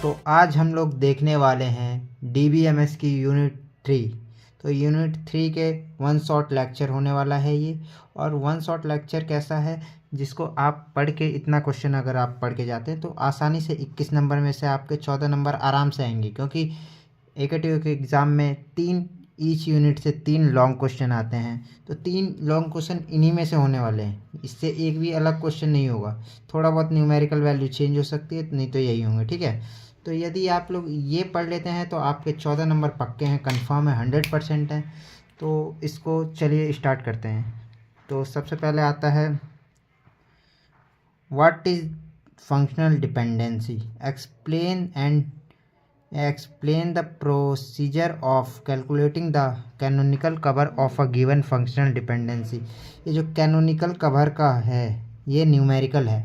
तो आज हम लोग देखने वाले हैं DBMS की यूनिट 3। तो यूनिट 3 के वन शॉट लेक्चर होने वाला है ये। और वन शॉट लेक्चर कैसा है, जिसको आप पढ़ के इतना क्वेश्चन अगर आप पढ़ के जाते हैं तो आसानी से 21 नंबर में से आपके 14 नंबर आराम से आएंगे, क्योंकि AKTO के एग्ज़ाम में 3 ईच यूनिट से 3 लॉन्ग क्वेश्चन आते हैं। तो 3 लॉन्ग क्वेश्चन इन्हीं में से होने वाले हैं, इससे एक भी अलग क्वेश्चन नहीं होगा। थोड़ा बहुत न्यूमेरिकल वैल्यू चेंज हो सकती है, नहीं तो यही होंगे, ठीक है। तो यदि आप लोग ये पढ़ लेते हैं तो आपके 14 नंबर पक्के हैं, कंफर्म है, 100% है। तो इसको चलिए स्टार्ट करते हैं। तो सबसे पहले आता है what is functional dependency, explain the procedure of calculating the canonical cover of a given functional dependency। ये जो canonical cover का है ये न्यूमेरिकल है,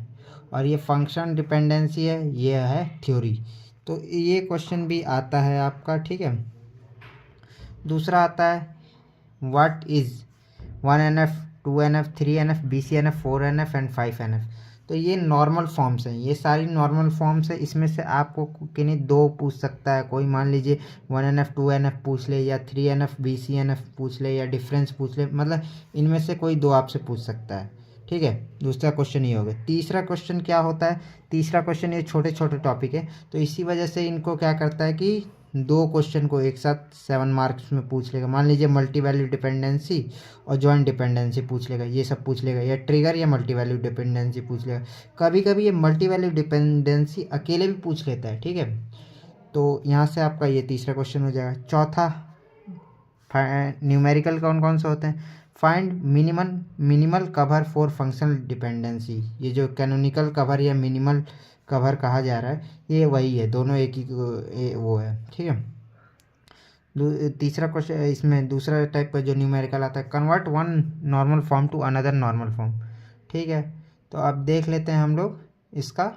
और ये फंक्शनल डिपेंडेंसी है ये है थ्योरी। तो ये क्वेश्चन भी आता है आपका, ठीक है। दूसरा आता है what is 1NF 2NF 3NF BCNF 4NF and 5NF। तो ये नॉर्मल फॉर्म्स हैं, ये सारी नॉर्मल फॉर्म्स है। इसमें से आपको किन्हीं 2 पूछ सकता है कोई, मान लीजिए 1NF 2NF पूछ ले, या 3NF BCNF पूछ ले, या डिफरेंस पूछ ले, मतलब इनमें से कोई 2 आपसे पूछ सकता है, ठीक है। दूसरा क्वेश्चन ये हो गया। तीसरा क्वेश्चन क्या होता है, तीसरा क्वेश्चन ये छोटे छोटे टॉपिक है, तो इसी वजह से इनको क्या करता है कि 2 क्वेश्चन को एक साथ 7 मार्क्स में पूछ लेगा। मान लीजिए मल्टी वैल्यू डिपेंडेंसी और जॉइंट डिपेंडेंसी पूछ लेगा, ये सब पूछ लेगा, या ट्रिगर या मल्टी वैल्यू डिपेंडेंसी पूछ लेगा। कभी कभी ये मल्टी वैल्यू डिपेंडेंसी अकेले भी पूछ लेता है, ठीक है। तो यहाँ से आपका ये तीसरा क्वेश्चन हो जाएगा। चौथा, न्यूमेरिकल कौन कौन से होते हैं, find minimal cover for functional dependency. ये जो कैनोनिकल कवर या मिनिमल कवर कहा जा रहा है ये वही है, दोनों एक ही वो है, ठीक है। तीसरा क्वेश्चन, इसमें दूसरा टाइप का जो न्यूमेरिकल आता है, convert one normal form to another normal form, ठीक है। तो अब देख लेते हैं हम लोग इसका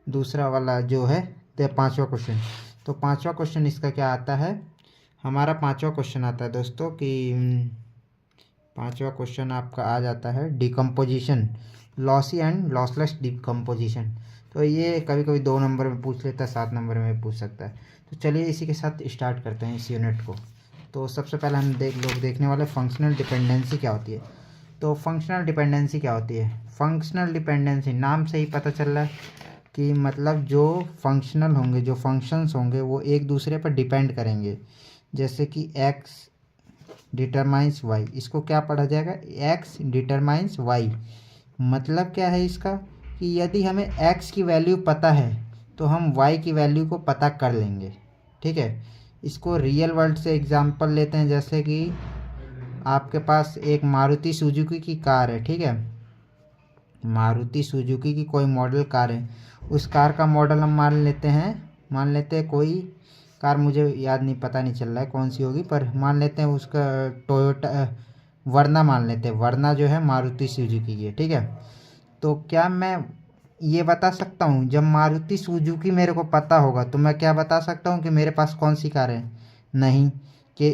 दूसरा वाला जो है 5वां क्वेश्चन। तो 5वां क्वेश्चन इसका क्या आता है, हमारा 5वां क्वेश्चन आता है दोस्तों कि 5वां क्वेश्चन आपका आ जाता है decomposition, lossy and lossless decomposition. तो ये कभी कभी 2 नंबर में पूछ लेता है, 7 नंबर में पूछ सकता है। तो चलिए इसी के साथ स्टार्ट करते हैं इस यूनिट को। तो सबसे पहले हम देखने वाले फंक्शनल डिपेंडेंसी क्या होती है। तो फंक्शनल डिपेंडेंसी क्या होती है, फंक्शनल डिपेंडेंसी नाम से ही पता चल रहा है कि मतलब जो फंक्शनल होंगे, जो फंक्शंस होंगे वो एक दूसरे पर डिपेंड करेंगे। जैसे कि x डिटरमाइंस y, इसको क्या पढ़ा जाएगा, x डिटरमाइंस y। मतलब क्या है इसका कि यदि हमें x की वैल्यू पता है तो हम y की वैल्यू को पता कर लेंगे, ठीक है। इसको रियल वर्ल्ड से एग्जांपल लेते हैं। जैसे कि आपके पास एक मारुति सुजुकी की कार है, ठीक है। मारुति सुजुकी की कोई मॉडल कार है, उस कार का मॉडल हम मान लेते हैं कोई कार, मुझे याद नहीं, पता नहीं चल रहा है कौन सी होगी, पर मान लेते हैं उसका टोयोटा वरना मान लेते हैं। वरना जो है मारुति सुजुकी की है, ठीक है। तो क्या मैं ये बता सकता हूँ, जब मारुति सुजुकी मेरे को पता होगा तो मैं क्या बता सकता हूँ कि मेरे पास कौन सी कार है, नहीं। कि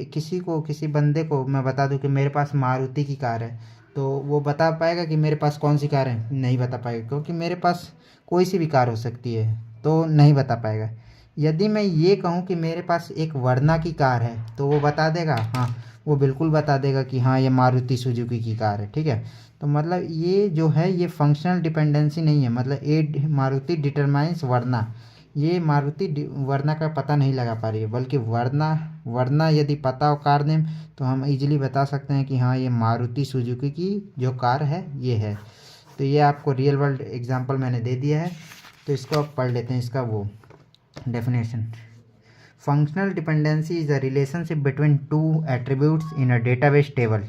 किसी बंदे को मैं बता दूँ कि मेरे पास मारुति की कार है, तो वो बता पाएगा कि मेरे पास कौन सी कार है, नहीं बता पाएगा, क्योंकि मेरे पास कोई सी भी कार हो सकती है, तो नहीं बता पाएगा। यदि मैं ये कहूँ कि मेरे पास एक वरना की कार है तो वो बता देगा, हाँ वो बिल्कुल बता देगा कि हाँ ये मारुति सुजुकी की कार है, ठीक है। तो मतलब ये जो है ये फंक्शनल डिपेंडेंसी नहीं है, मतलब ए मारुति डिटरमाइंस वरना, ये मारुति वरना का पता नहीं लगा पा रही है, बल्कि वरना यदि पता हो कार नेम तो हम इजीली बता सकते हैं कि हाँ ये मारुति सुजुकी की जो कार है ये है। तो ये आपको रियल वर्ल्ड एग्जांपल मैंने दे दिया है, तो इसको आप पढ़ लेते हैं, इसका वो definition. Functional dependency is a relationship between 2 attributes in a database table.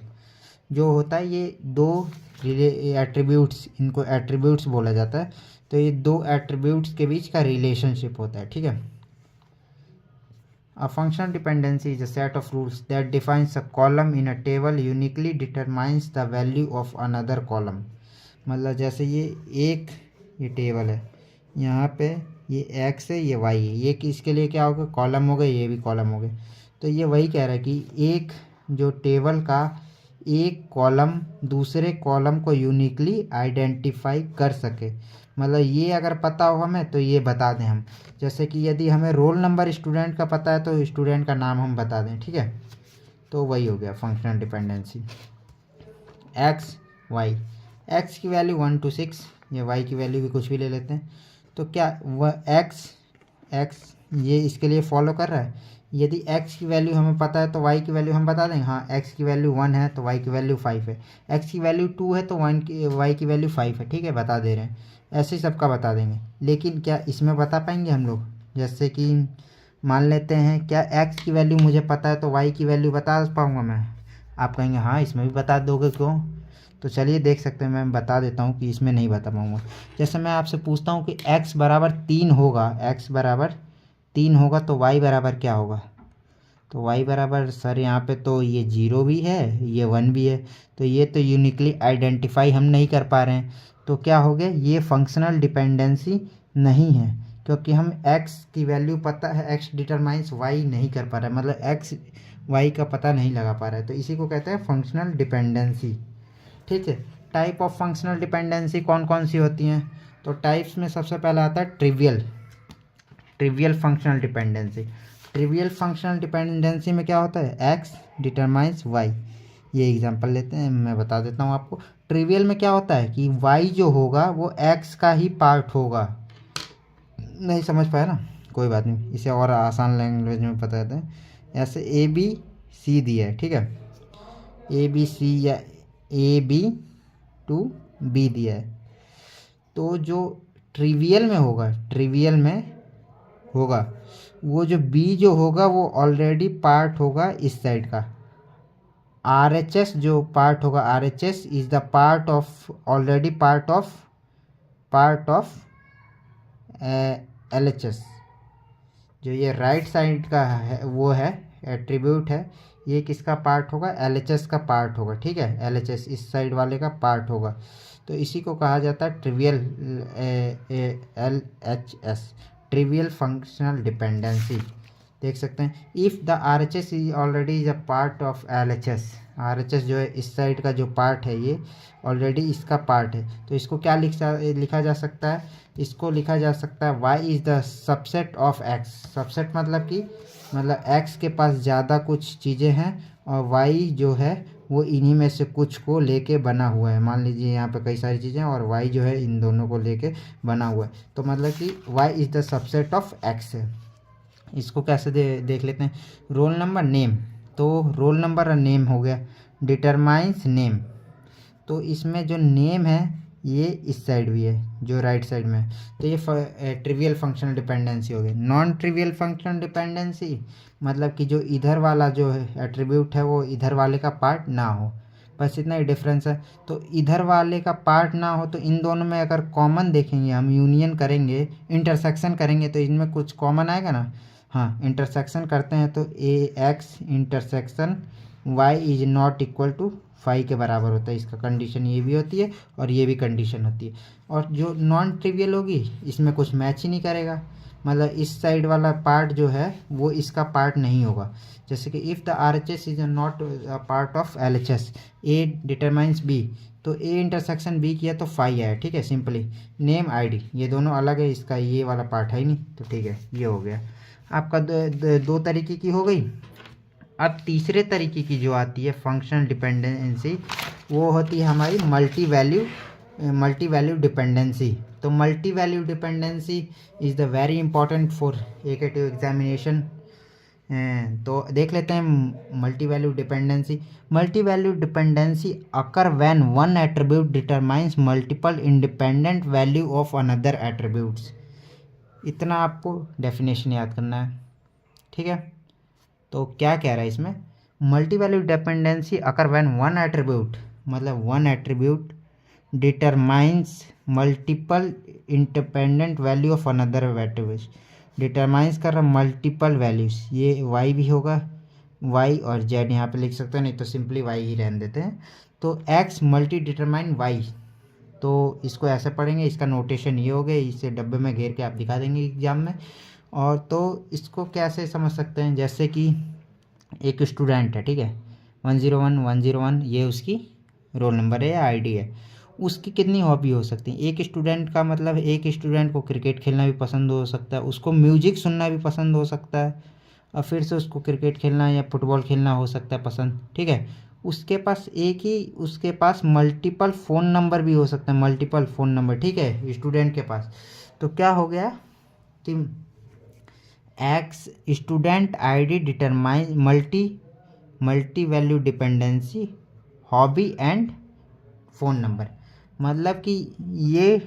जो होता है ये 2 एट्रीब्यूट्स, इनको एट्रीब्यूट्स बोला जाता है। तो ये 2 एट्रीब्यूट्स के बीच का रिलेशनशिप होता है, ठीक है। A functional dependency is a set of rules that defines a column in a table uniquely determines the value of another column। मतलब जैसे ये टेबल है, यहाँ पे ये x है, ये y है, ये किसके लिए क्या होगा, कॉलम हो गए, ये भी कॉलम हो गए। तो ये वही कह रहा है कि एक जो टेबल का एक कॉलम दूसरे कॉलम को यूनिकली आइडेंटिफाई कर सके। मतलब ये अगर पता हो हमें तो ये बता दें हम। जैसे कि यदि हमें रोल नंबर स्टूडेंट का पता है तो स्टूडेंट का नाम हम बता दें, ठीक है। तो वही हो गया functional dependency. X Y, X की वैल्यू 1 to 6 या वाई की वैल्यू भी कुछ भी ले लेते हैं। तो क्या वह एक्स ये इसके लिए फॉलो कर रहा है। यदि एक्स की वैल्यू हमें पता है तो वाई की वैल्यू हम बता देंगे। हाँ, एक्स की वैल्यू 1 है तो वाई की वैल्यू 5 है। एक्स की वैल्यू 2 है तो वाई की वैल्यू 5 है, ठीक है, बता दे रहे हैं। ऐसे ही सबका बता देंगे। लेकिन क्या इसमें बता पाएंगे हम लोग। जैसे कि मान लेते हैं क्या एक्स की वैल्यू मुझे पता है तो वाई की वैल्यू बता पाऊँगा मैं। आप कहेंगे हाँ इसमें भी बता दोगे, क्यों। तो चलिए देख सकते हैं, मैं बता देता हूँ कि इसमें नहीं बता पाऊँगा। जैसे मैं आपसे पूछता हूँ कि x बराबर 3 होगा, x बराबर 3 होगा तो y बराबर क्या होगा। तो y बराबर सर यहाँ पे तो ये 0 भी है, ये 1 भी है। तो ये तो यूनिकली आइडेंटिफाई हम नहीं कर पा रहे हैं। तो क्या हो गया, ये फंक्शनल डिपेंडेंसी नहीं है, क्योंकि हम x की वैल्यू पता है, x डिटरमाइंस y नहीं कर पा रहा है, मतलब x y का पता नहीं लगा पा रहा है। तो इसी को कहते हैं फंक्शनल डिपेंडेंसी, ठीक है। टाइप ऑफ फंक्शनल डिपेंडेंसी कौन कौन सी होती हैं। तो टाइप्स में सबसे पहला आता है trivial functional dependency. Trivial functional dependency में क्या होता है, एक्स डिटरमाइंस वाई। ये एग्जांपल लेते हैं, मैं बता देता हूँ आपको। ट्रिवियल में क्या होता है कि वाई जो होगा वो एक्स का ही पार्ट होगा। नहीं समझ पाया ना, कोई बात नहीं, इसे और आसान लैंग्वेज में बता देते हैं। ऐसे ए बी सी दिया है, ठीक है, ए बी सी या ए बी टू बी दिया है। तो जो ट्रिवियल में होगा वो जो बी जो होगा वो ऑलरेडी पार्ट होगा इस साइड का। आर एच एस जो पार्ट होगा, are H S is the part of already part of L H S. जो ये राइट साइड का है वो है एट्रीब्यूट है, ये किसका पार्ट होगा, एल एच एस का पार्ट होगा, ठीक है, एल एच एस इस साइड वाले का पार्ट होगा। तो इसी को कहा जाता है trivial L H S, trivial functional dependency. देख सकते हैं, if the R H S is already is a part of L H S, are H S जो है इस साइड का जो पार्ट है ये ऑलरेडी इसका पार्ट है। तो इसको क्या लिखा जा सकता है, इसको लिखा जा सकता है y is the subset of x। Subset मतलब कि मतलब x के पास ज़्यादा कुछ चीज़ें हैं और y जो है वो इन्हीं में से कुछ को लेके बना हुआ है। मान लीजिए यहाँ पे कई सारी चीज़ें हैं और y जो है इन दोनों को लेके बना हुआ है। तो मतलब कि y is the subset of x है। इसको कैसे देख लेते हैं, रोल नंबर नेम। तो रोल नंबर और नेम हो गया, डिटरमाइंस नेम। तो इसमें जो नेम है ये इस साइड भी है जो राइट साइड में है। तो ये ट्रिवियल फंक्शनल डिपेंडेंसी हो गई। नॉन ट्रिवियल फंक्शनल डिपेंडेंसी मतलब कि जो इधर वाला जो है एट्रीब्यूट है वो इधर वाले का पार्ट ना हो, बस इतना ही डिफरेंस है। तो इधर वाले का पार्ट ना हो तो इन दोनों में अगर कॉमन देखेंगे हम, यूनियन करेंगे, इंटरसेक्शन करेंगे तो इनमें कुछ कॉमन आएगा ना। हाँ, इंटरसेक्शन करते हैं तो a x intersection y is not equal to 5 के बराबर होता है। इसका कंडीशन ये भी होती है और ये भी कंडीशन होती है। और जो नॉन ट्रिवियल होगी इसमें कुछ मैच ही नहीं करेगा, मतलब इस साइड वाला पार्ट जो है वो इसका पार्ट नहीं होगा। जैसे कि if the R H S is not part of L H S, A determines B, तो ए इंटरसेक्शन बी किया तो 5 आया, ठीक है, सिंपली। नेम आई डी ये दोनों अलग है, इसका ये वाला पार्ट है ही नहीं, तो ठीक है, ये हो गया आपका दो तरीके की हो गई। अब तीसरे तरीके की जो आती है फंक्शनल डिपेंडेंसी वो होती है हमारी मल्टी वैल्यू डिपेंडेंसी। तो multi value dependency is the very important for AKTU examination. तो देख लेते हैं multi value dependency occur when one attribute determines multiple independent value of another attributes. इतना आपको डेफिनेशन याद करना है, ठीक है। तो क्या कह रहा है इसमें, multi value dependency occur when one attribute, मतलब one attribute determines multiple independent value of another attribute. Determines कर रहा मल्टीपल वैल्यूज़, ये वाई भी होगा, वाई और जेड यहाँ पे लिख सकते हैं, नहीं तो सिंपली वाई ही रहने देते हैं। तो एक्स मल्टी डिटरमाइन वाई, तो इसको ऐसे पढ़ेंगे, इसका नोटेशन ये हो गया, इसे डब्बे में घेर के आप दिखा देंगे एग्जाम में। और तो इसको कैसे समझ सकते हैं, जैसे कि एक स्टूडेंट है, ठीक है, 101 ये उसकी रोल नंबर है या आईडी है। उसकी कितनी हॉबी हो सकती है? एक स्टूडेंट का मतलब एक स्टूडेंट को क्रिकेट खेलना भी पसंद हो सकता है, उसको म्यूजिक सुनना भी पसंद हो सकता है, और फिर से उसको क्रिकेट खेलना या फुटबॉल खेलना हो सकता है पसंद, ठीक है। उसके पास मल्टीपल फ़ोन नंबर भी हो सकता है, मल्टीपल फ़ोन नंबर, ठीक है, स्टूडेंट के पास। तो क्या हो गया कि x student ID determine multi value dependency hobby and phone number. मतलब कि ये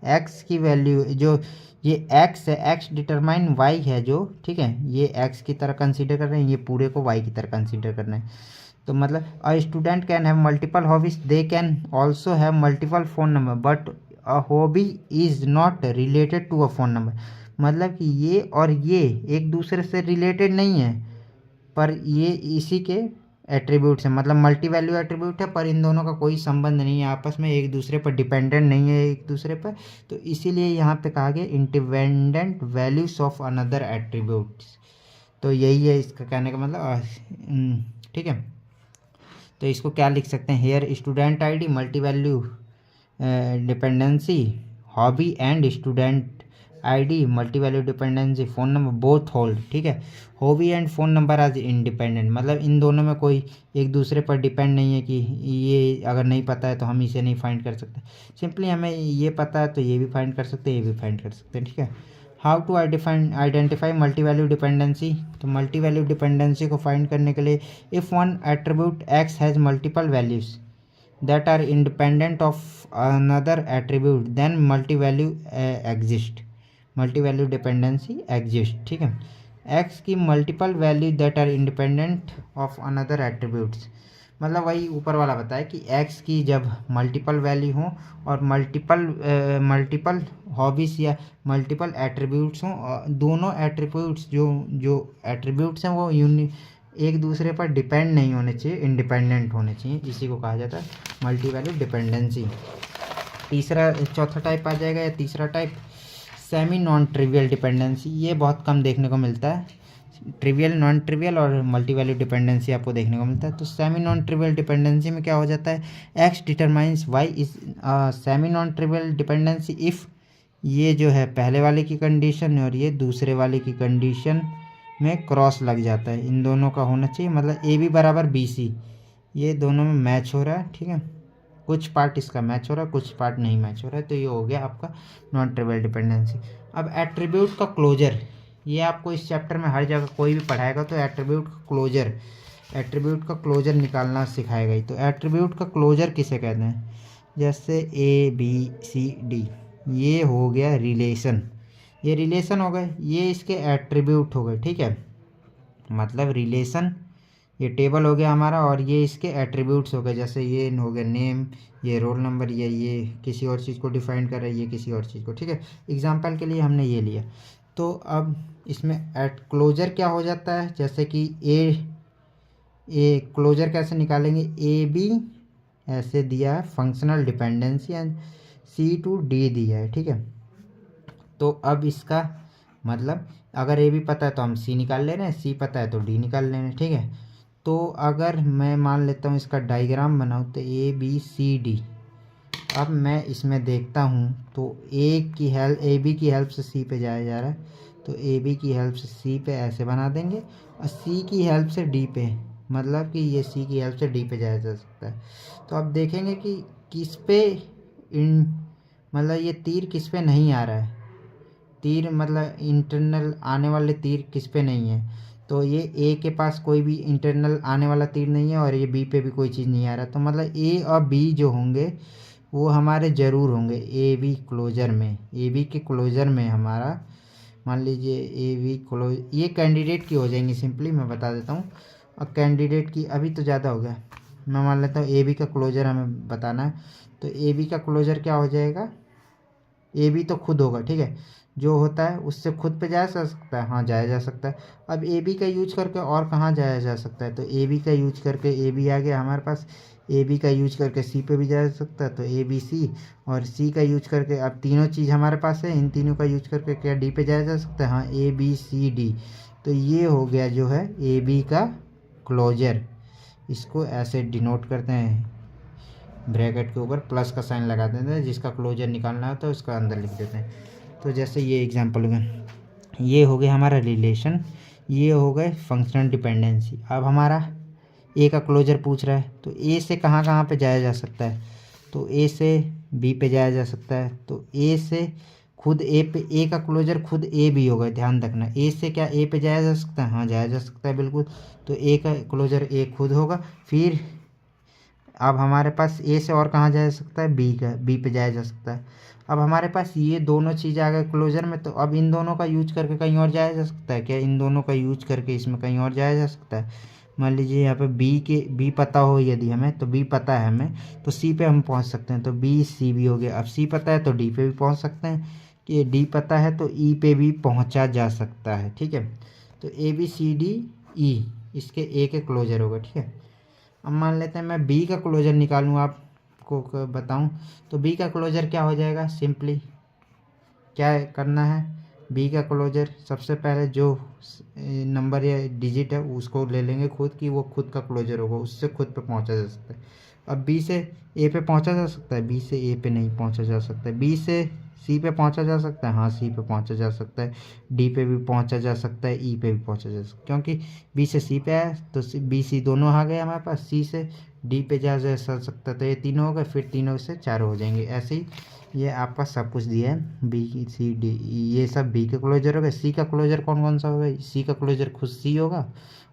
एक्स की वैल्यू जो ये एक्स है, एक्स डिटरमाइन वाई है जो, ठीक है, ये एक्स की तरह कंसीडर कर रहे हैं, ये पूरे को वाई की तरह कंसीडर करना है। तो मतलब a student can have multiple hobbies, they can also have multiple phone number, but a hobby is not related to a phone number. मतलब कि ये और ये एक दूसरे से रिलेटेड नहीं है, पर ये इसी के एट्रीब्यूट्स हैं, मतलब मल्टी वैल्यू एट्रीब्यूट है, पर इन दोनों का कोई संबंध नहीं है आपस में, एक दूसरे पर डिपेंडेंट नहीं है एक दूसरे पर। तो इसीलिए यहाँ पे कहा गया independent values of another attributes. तो यही है इसका कहने का मतलब, ठीक है। तो इसको क्या लिख सकते हैं? Here student ID multi value dependency hobby and student ID multi value dependency phone number both hold, ठीक है। हॉबी एंड फ़ोन नंबर आज इंडिपेंडेंट, मतलब इन दोनों में कोई एक दूसरे पर डिपेंड नहीं है कि ये अगर नहीं पता है तो हम इसे नहीं फाइंड कर सकते। सिंपली हमें ये पता है तो ये भी फाइंड कर सकते हैं, ये भी फाइंड कर सकते हैं, ठीक है। How to identify multi value dependency? तो मल्टी वैल्यू डिपेंडेंसी को फाइंड करने के लिए if one attribute X has multiple values that are independent of another attribute then multi value exist, multi value dependency exist, ठीक है। X की multiple value that are independent of another attributes, मतलब वही ऊपर वाला बताया कि एक्स की जब मल्टीपल वैल्यू हो और मल्टीपल हॉबीज़ या मल्टीपल एट्रीब्यूट्स हों, दोनों एट्रीब्यूट्स जो एट्रीब्यूट्स हैं वो एक दूसरे पर डिपेंड नहीं होने चाहिए, इंडिपेंडेंट होने चाहिए, इसी को कहा जाता है मल्टी वैल्यू डिपेंडेंसी। चौथा टाइप आ जाएगा या तीसरा type semi non trivial dependency. ये बहुत कम देखने को मिलता है, ट्रिवियल, नॉन ट्रिवियल और मल्टी वैल्यू डिपेंडेंसी आपको देखने को मिलता है। तो सेमी नॉन ट्रिवियल डिपेंडेंसी में क्या हो जाता है? X determines Y is semi non trivial dependency if ये जो है पहले वाले की कंडीशन और ये दूसरे वाले की कंडीशन में क्रॉस लग जाता है, इन दोनों का होना चाहिए, मतलब ए बी बराबर बी सी, ये दोनों में मैच हो रहा है, ठीक है। कुछ पार्ट इसका मैच हो रहा है, कुछ पार्ट नहीं मैच हो रहा है, तो ये हो गया आपका नॉन ट्रिवियल डिपेंडेंसी। अब एट्रीब्यूट का क्लोजर, ये आपको इस चैप्टर में हर जगह कोई भी पढ़ाएगा तो एट्रीब्यूट का क्लोजर निकालना सिखाएगा ही। तो एट्रीब्यूट का क्लोजर किसे कहते हैं? जैसे ए बी सी डी, ये हो गया रिलेशन, ये रिलेशन हो गए, ये इसके एट्रीब्यूट हो गए, ठीक है। मतलब रिलेशन ये टेबल हो गया हमारा और ये इसके एट्रीब्यूट्स हो गए, जैसे ये हो गया नेम, ये रोल नंबर, ये किसी और चीज़ को डिफाइन कर रहा है, ये किसी और चीज़ को, ठीक है। एग्जांपल के लिए हमने ये लिया। तो अब इसमें एट क्लोजर क्या हो जाता है? जैसे कि ए क्लोजर कैसे निकालेंगे? ए बी ऐसे दिया है functional dependency and C to D दिया है, ठीक है। तो अब इसका मतलब अगर ए बी पता है तो हम सी निकाल ले रहे हैं, सी पता है तो डी निकाल ले रहे हैं, ठीक है। तो अगर मैं मान लेता हूँ इसका डायग्राम बनाऊँ तो ए बी सी डी, अब मैं इसमें देखता हूँ तो ए बी की हेल्प से सी पे जाया जा रहा है, तो ए बी की हेल्प से सी पे ऐसे बना देंगे और सी की हेल्प से डी पे, मतलब कि ये सी की हेल्प से डी पे जाया जा सकता है। तो अब देखेंगे कि किस पे मतलब ये तीर किस पे नहीं आ रहा है, तीर मतलब इंटरनल आने वाले तीर किस पे नहीं है। तो ये ए के पास कोई भी इंटरनल आने वाला तीर नहीं है और ये बी पे भी कोई चीज़ नहीं आ रहा, तो मतलब ए और बी जो होंगे वो हमारे ज़रूर होंगे ए बी क्लोजर में, ए बी के क्लोजर में हमारा, मान लीजिए ए बी क्लोज, ये कैंडिडेट की हो जाएंगी, सिंपली मैं बता देता हूँ। और कैंडिडेट की अभी तो ज़्यादा हो गया, मैं मान लेता हूँ ए बी का क्लोजर हमें बताना है, तो ए बी का क्लोजर क्या हो जाएगा? ए बी तो खुद होगा, ठीक है, जो होता है उससे खुद पे जाया जा सकता है, हाँ जाया जा सकता है। अब ए बी का यूज करके और कहाँ जाया जा सकता है? तो ए बी का यूज करके ए बी आ गया हमारे पास, ए बी का यूज करके सी पे भी जाया जा सकता है, तो ए बी सी, और सी का यूज करके, अब तीनों चीज़ हमारे पास है, इन तीनों का यूज करके क्या डी पे जाया जा सकता है? हाँ, ए बी सी डी। तो ये हो गया जो है ए बी का क्लोजर, इसको ऐसे डिनोट करते हैं, ब्रैकेट के ऊपर प्लस का साइन लगा देते हैं, जिसका क्लोजर निकालना होता है उसका अंदर लिख देते हैं। तो जैसे ये एग्जांपल हो गया, ये हो गया हमारा रिलेशन, ये हो गए फंक्शनल डिपेंडेंसी। अब हमारा ए का क्लोजर पूछ रहा है, तो ए से कहाँ कहाँ पे जाया जा सकता है, तो ए से बी पे जाया जा सकता है, तो ए से खुद ए पे, ए का क्लोजर खुद ए भी होगा, ध्यान रखना। ए से क्या ए पे जाया जा सकता है, हाँ जाया जा सकता है बिल्कुल। तो ए का क्लोजर ए खुद होगा। फिर अब हमारे पास ए से और कहाँ जाया जा सकता है, बी पे जाया जा सकता है। अब हमारे पास ये दोनों चीज़ आ गए क्लोजर में, तो अब इन दोनों का यूज करके कहीं और जाया जा सकता है क्या, इन दोनों का यूज करके इसमें कहीं और जाया जा सकता है। मान लीजिए यहाँ पे बी पता हो यदि हमें, तो बी पता है हमें, तो सी पे हम पहुँच सकते हैं, तो बी सी भी हो गया। अब सी पता है तो डी पे भी पहुँच सकते हैं, कि डी पता है तो ई पे भी पहुँचा जा सकता है, ठीक है। तो ए बी सी डी ई इसके ए के क्लोजर होगा, ठीक है। अब मान लेते हैं मैं बी का क्लोजर निकालूँ, आपको बताऊँ, तो बी का क्लोजर क्या हो जाएगा, सिंपली क्या करना है, बी का क्लोजर सबसे पहले जो नंबर या डिजिट है उसको ले लेंगे खुद, कि वो खुद का क्लोजर होगा, उससे खुद पे पहुंचा जा सकता है। अब बी से ए पे पहुंचा जा सकता है, बी से ए पे नहीं पहुंचा जा सकता है। बी से सी पे पहुंचा जा सकता है, हाँ सी पे पहुंचा जा सकता है। डी पे भी पहुंचा जा सकता है, ई पे भी पहुंचा जा सकता है, क्योंकि बी से सी पे आया तो बी सी दोनों आ गए हमारे पास। सी से डी पे जा सकता है, तो ये तीनों हो गए, फिर तीनों से चारों हो जाएंगे। ऐसे ही ये आपका सब कुछ दिया है, बी सी डी, ये सब बी का क्लोजर हो गया। सी का क्लोजर कौन कौन सा होगा, सी का क्लोजर खुद सी होगा,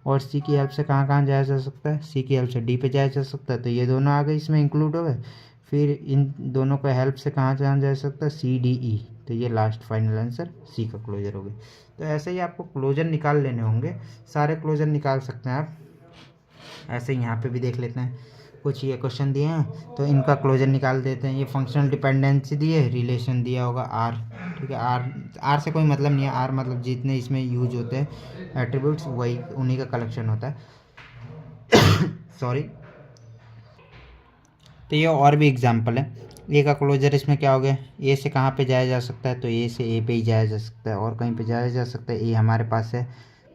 और सी की हेल्प से कहाँ कहाँ जाया जा सकता है, सी की हेल्प से डी पे जाया जा सकता है, तो ये दोनों आ गए इसमें इंक्लूड हो गए। फिर इन दोनों का हेल्प से कहाँ कहाँ जा सकता है, सी डी ई, तो ये लास्ट फाइनल आंसर सी का क्लोजर हो गया। तो ऐसे ही आपको क्लोजर निकाल लेने होंगे, सारे क्लोजर निकाल सकते हैं आप। ऐसे ही यहाँ पे भी देख लेते हैं, कुछ ये क्वेश्चन दिए हैं तो इनका क्लोजर निकाल देते हैं। ये फंक्शनल डिपेंडेंसी दी है, रिलेशन दिया होगा आर, ठीक है। आर से कोई मतलब नहीं है, आर मतलब जितने इसमें यूज होते हैं एट्रीब्यूट्स वही उन्हीं का कलेक्शन होता है। सॉरी। तो ये और भी एग्जाम्पल है। ए का क्लोजर इसमें क्या हो गया, ए से कहाँ पे जाया जा सकता है, तो ए से ए पे ही जाया जा सकता है, और कहीं पे जाया जा सकता है, ए हमारे पास है,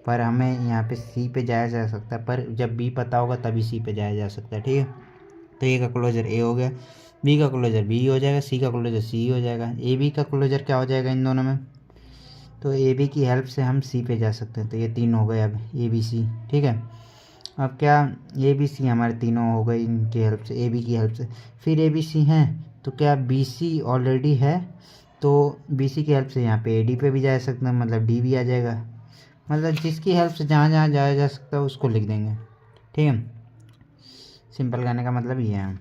पर हमें यहाँ पे सी पे जाया जा सकता है, पर जब बी पता होगा तभी सी पे जाया जा सकता है, ठीक है। तो ए का क्लोजर ए हो गया, बी का क्लोजर बी हो जाएगा, सी का क्लोजर सी हो जाएगा। ए बी का क्लोजर क्या हो जाएगा इन दोनों में, तो ए बी की हेल्प से हम सी पे जा सकते हैं, तो ये तीन हो गए अब ए बी सी, ठीक है। अब क्या, ए बी सी हमारे तीनों हो गए इनकी हेल्प से, ए बी की हेल्प से। फिर ए बी सी हैं, तो क्या बी सी ऑलरेडी है, तो बी सी की हेल्प से यहाँ पे ए डी पे भी जा सकते हैं, मतलब डी भी आ जाएगा। मतलब जिसकी हेल्प से जहाँ जहाँ जाया जा सकता है उसको लिख देंगे, ठीक है। सिंपल कहने का मतलब ये है।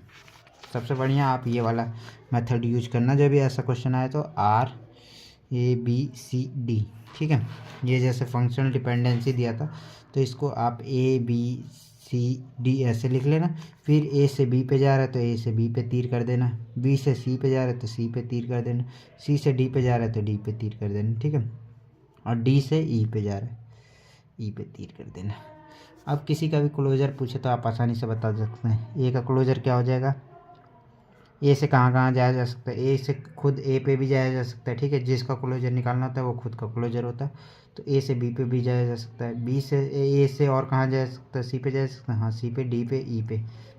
सबसे बढ़िया आप ये वाला मेथड यूज करना, जब भी ऐसा क्वेश्चन आए तो R A B C D, ठीक है। ये जैसे फंक्शनल डिपेंडेंसी दिया था, तो इसको आप ए बी सी डी ऐसे लिख लेना। फिर ए से बी पे जा रहा है तो ए से बी पे तीर कर देना, बी से सी पे जा रहा है तो सी पे तीर कर देना, सी से डी पे जा रहा है तो डी पे तीर कर देना, ठीक है। और डी से ई पे जा रहा है, ई पे तीर कर देना। अब किसी का भी क्लोजर पूछे तो आप आसानी से बता सकते हैं। ए का क्लोजर क्या हो जाएगा, ए से कहाँ कहाँ जाया जा सकता है, ए से खुद ए पे भी जाया जा सकता है, ठीक है। जिसका क्लोजर निकालना होता है वो खुद का क्लोजर होता है, तो ए से बी पे भी जाया जा सकता है, बी से ए से और कहाँ जा सकता है, सी पे जा सकता है, हाँ सी पे डी पे ई पे,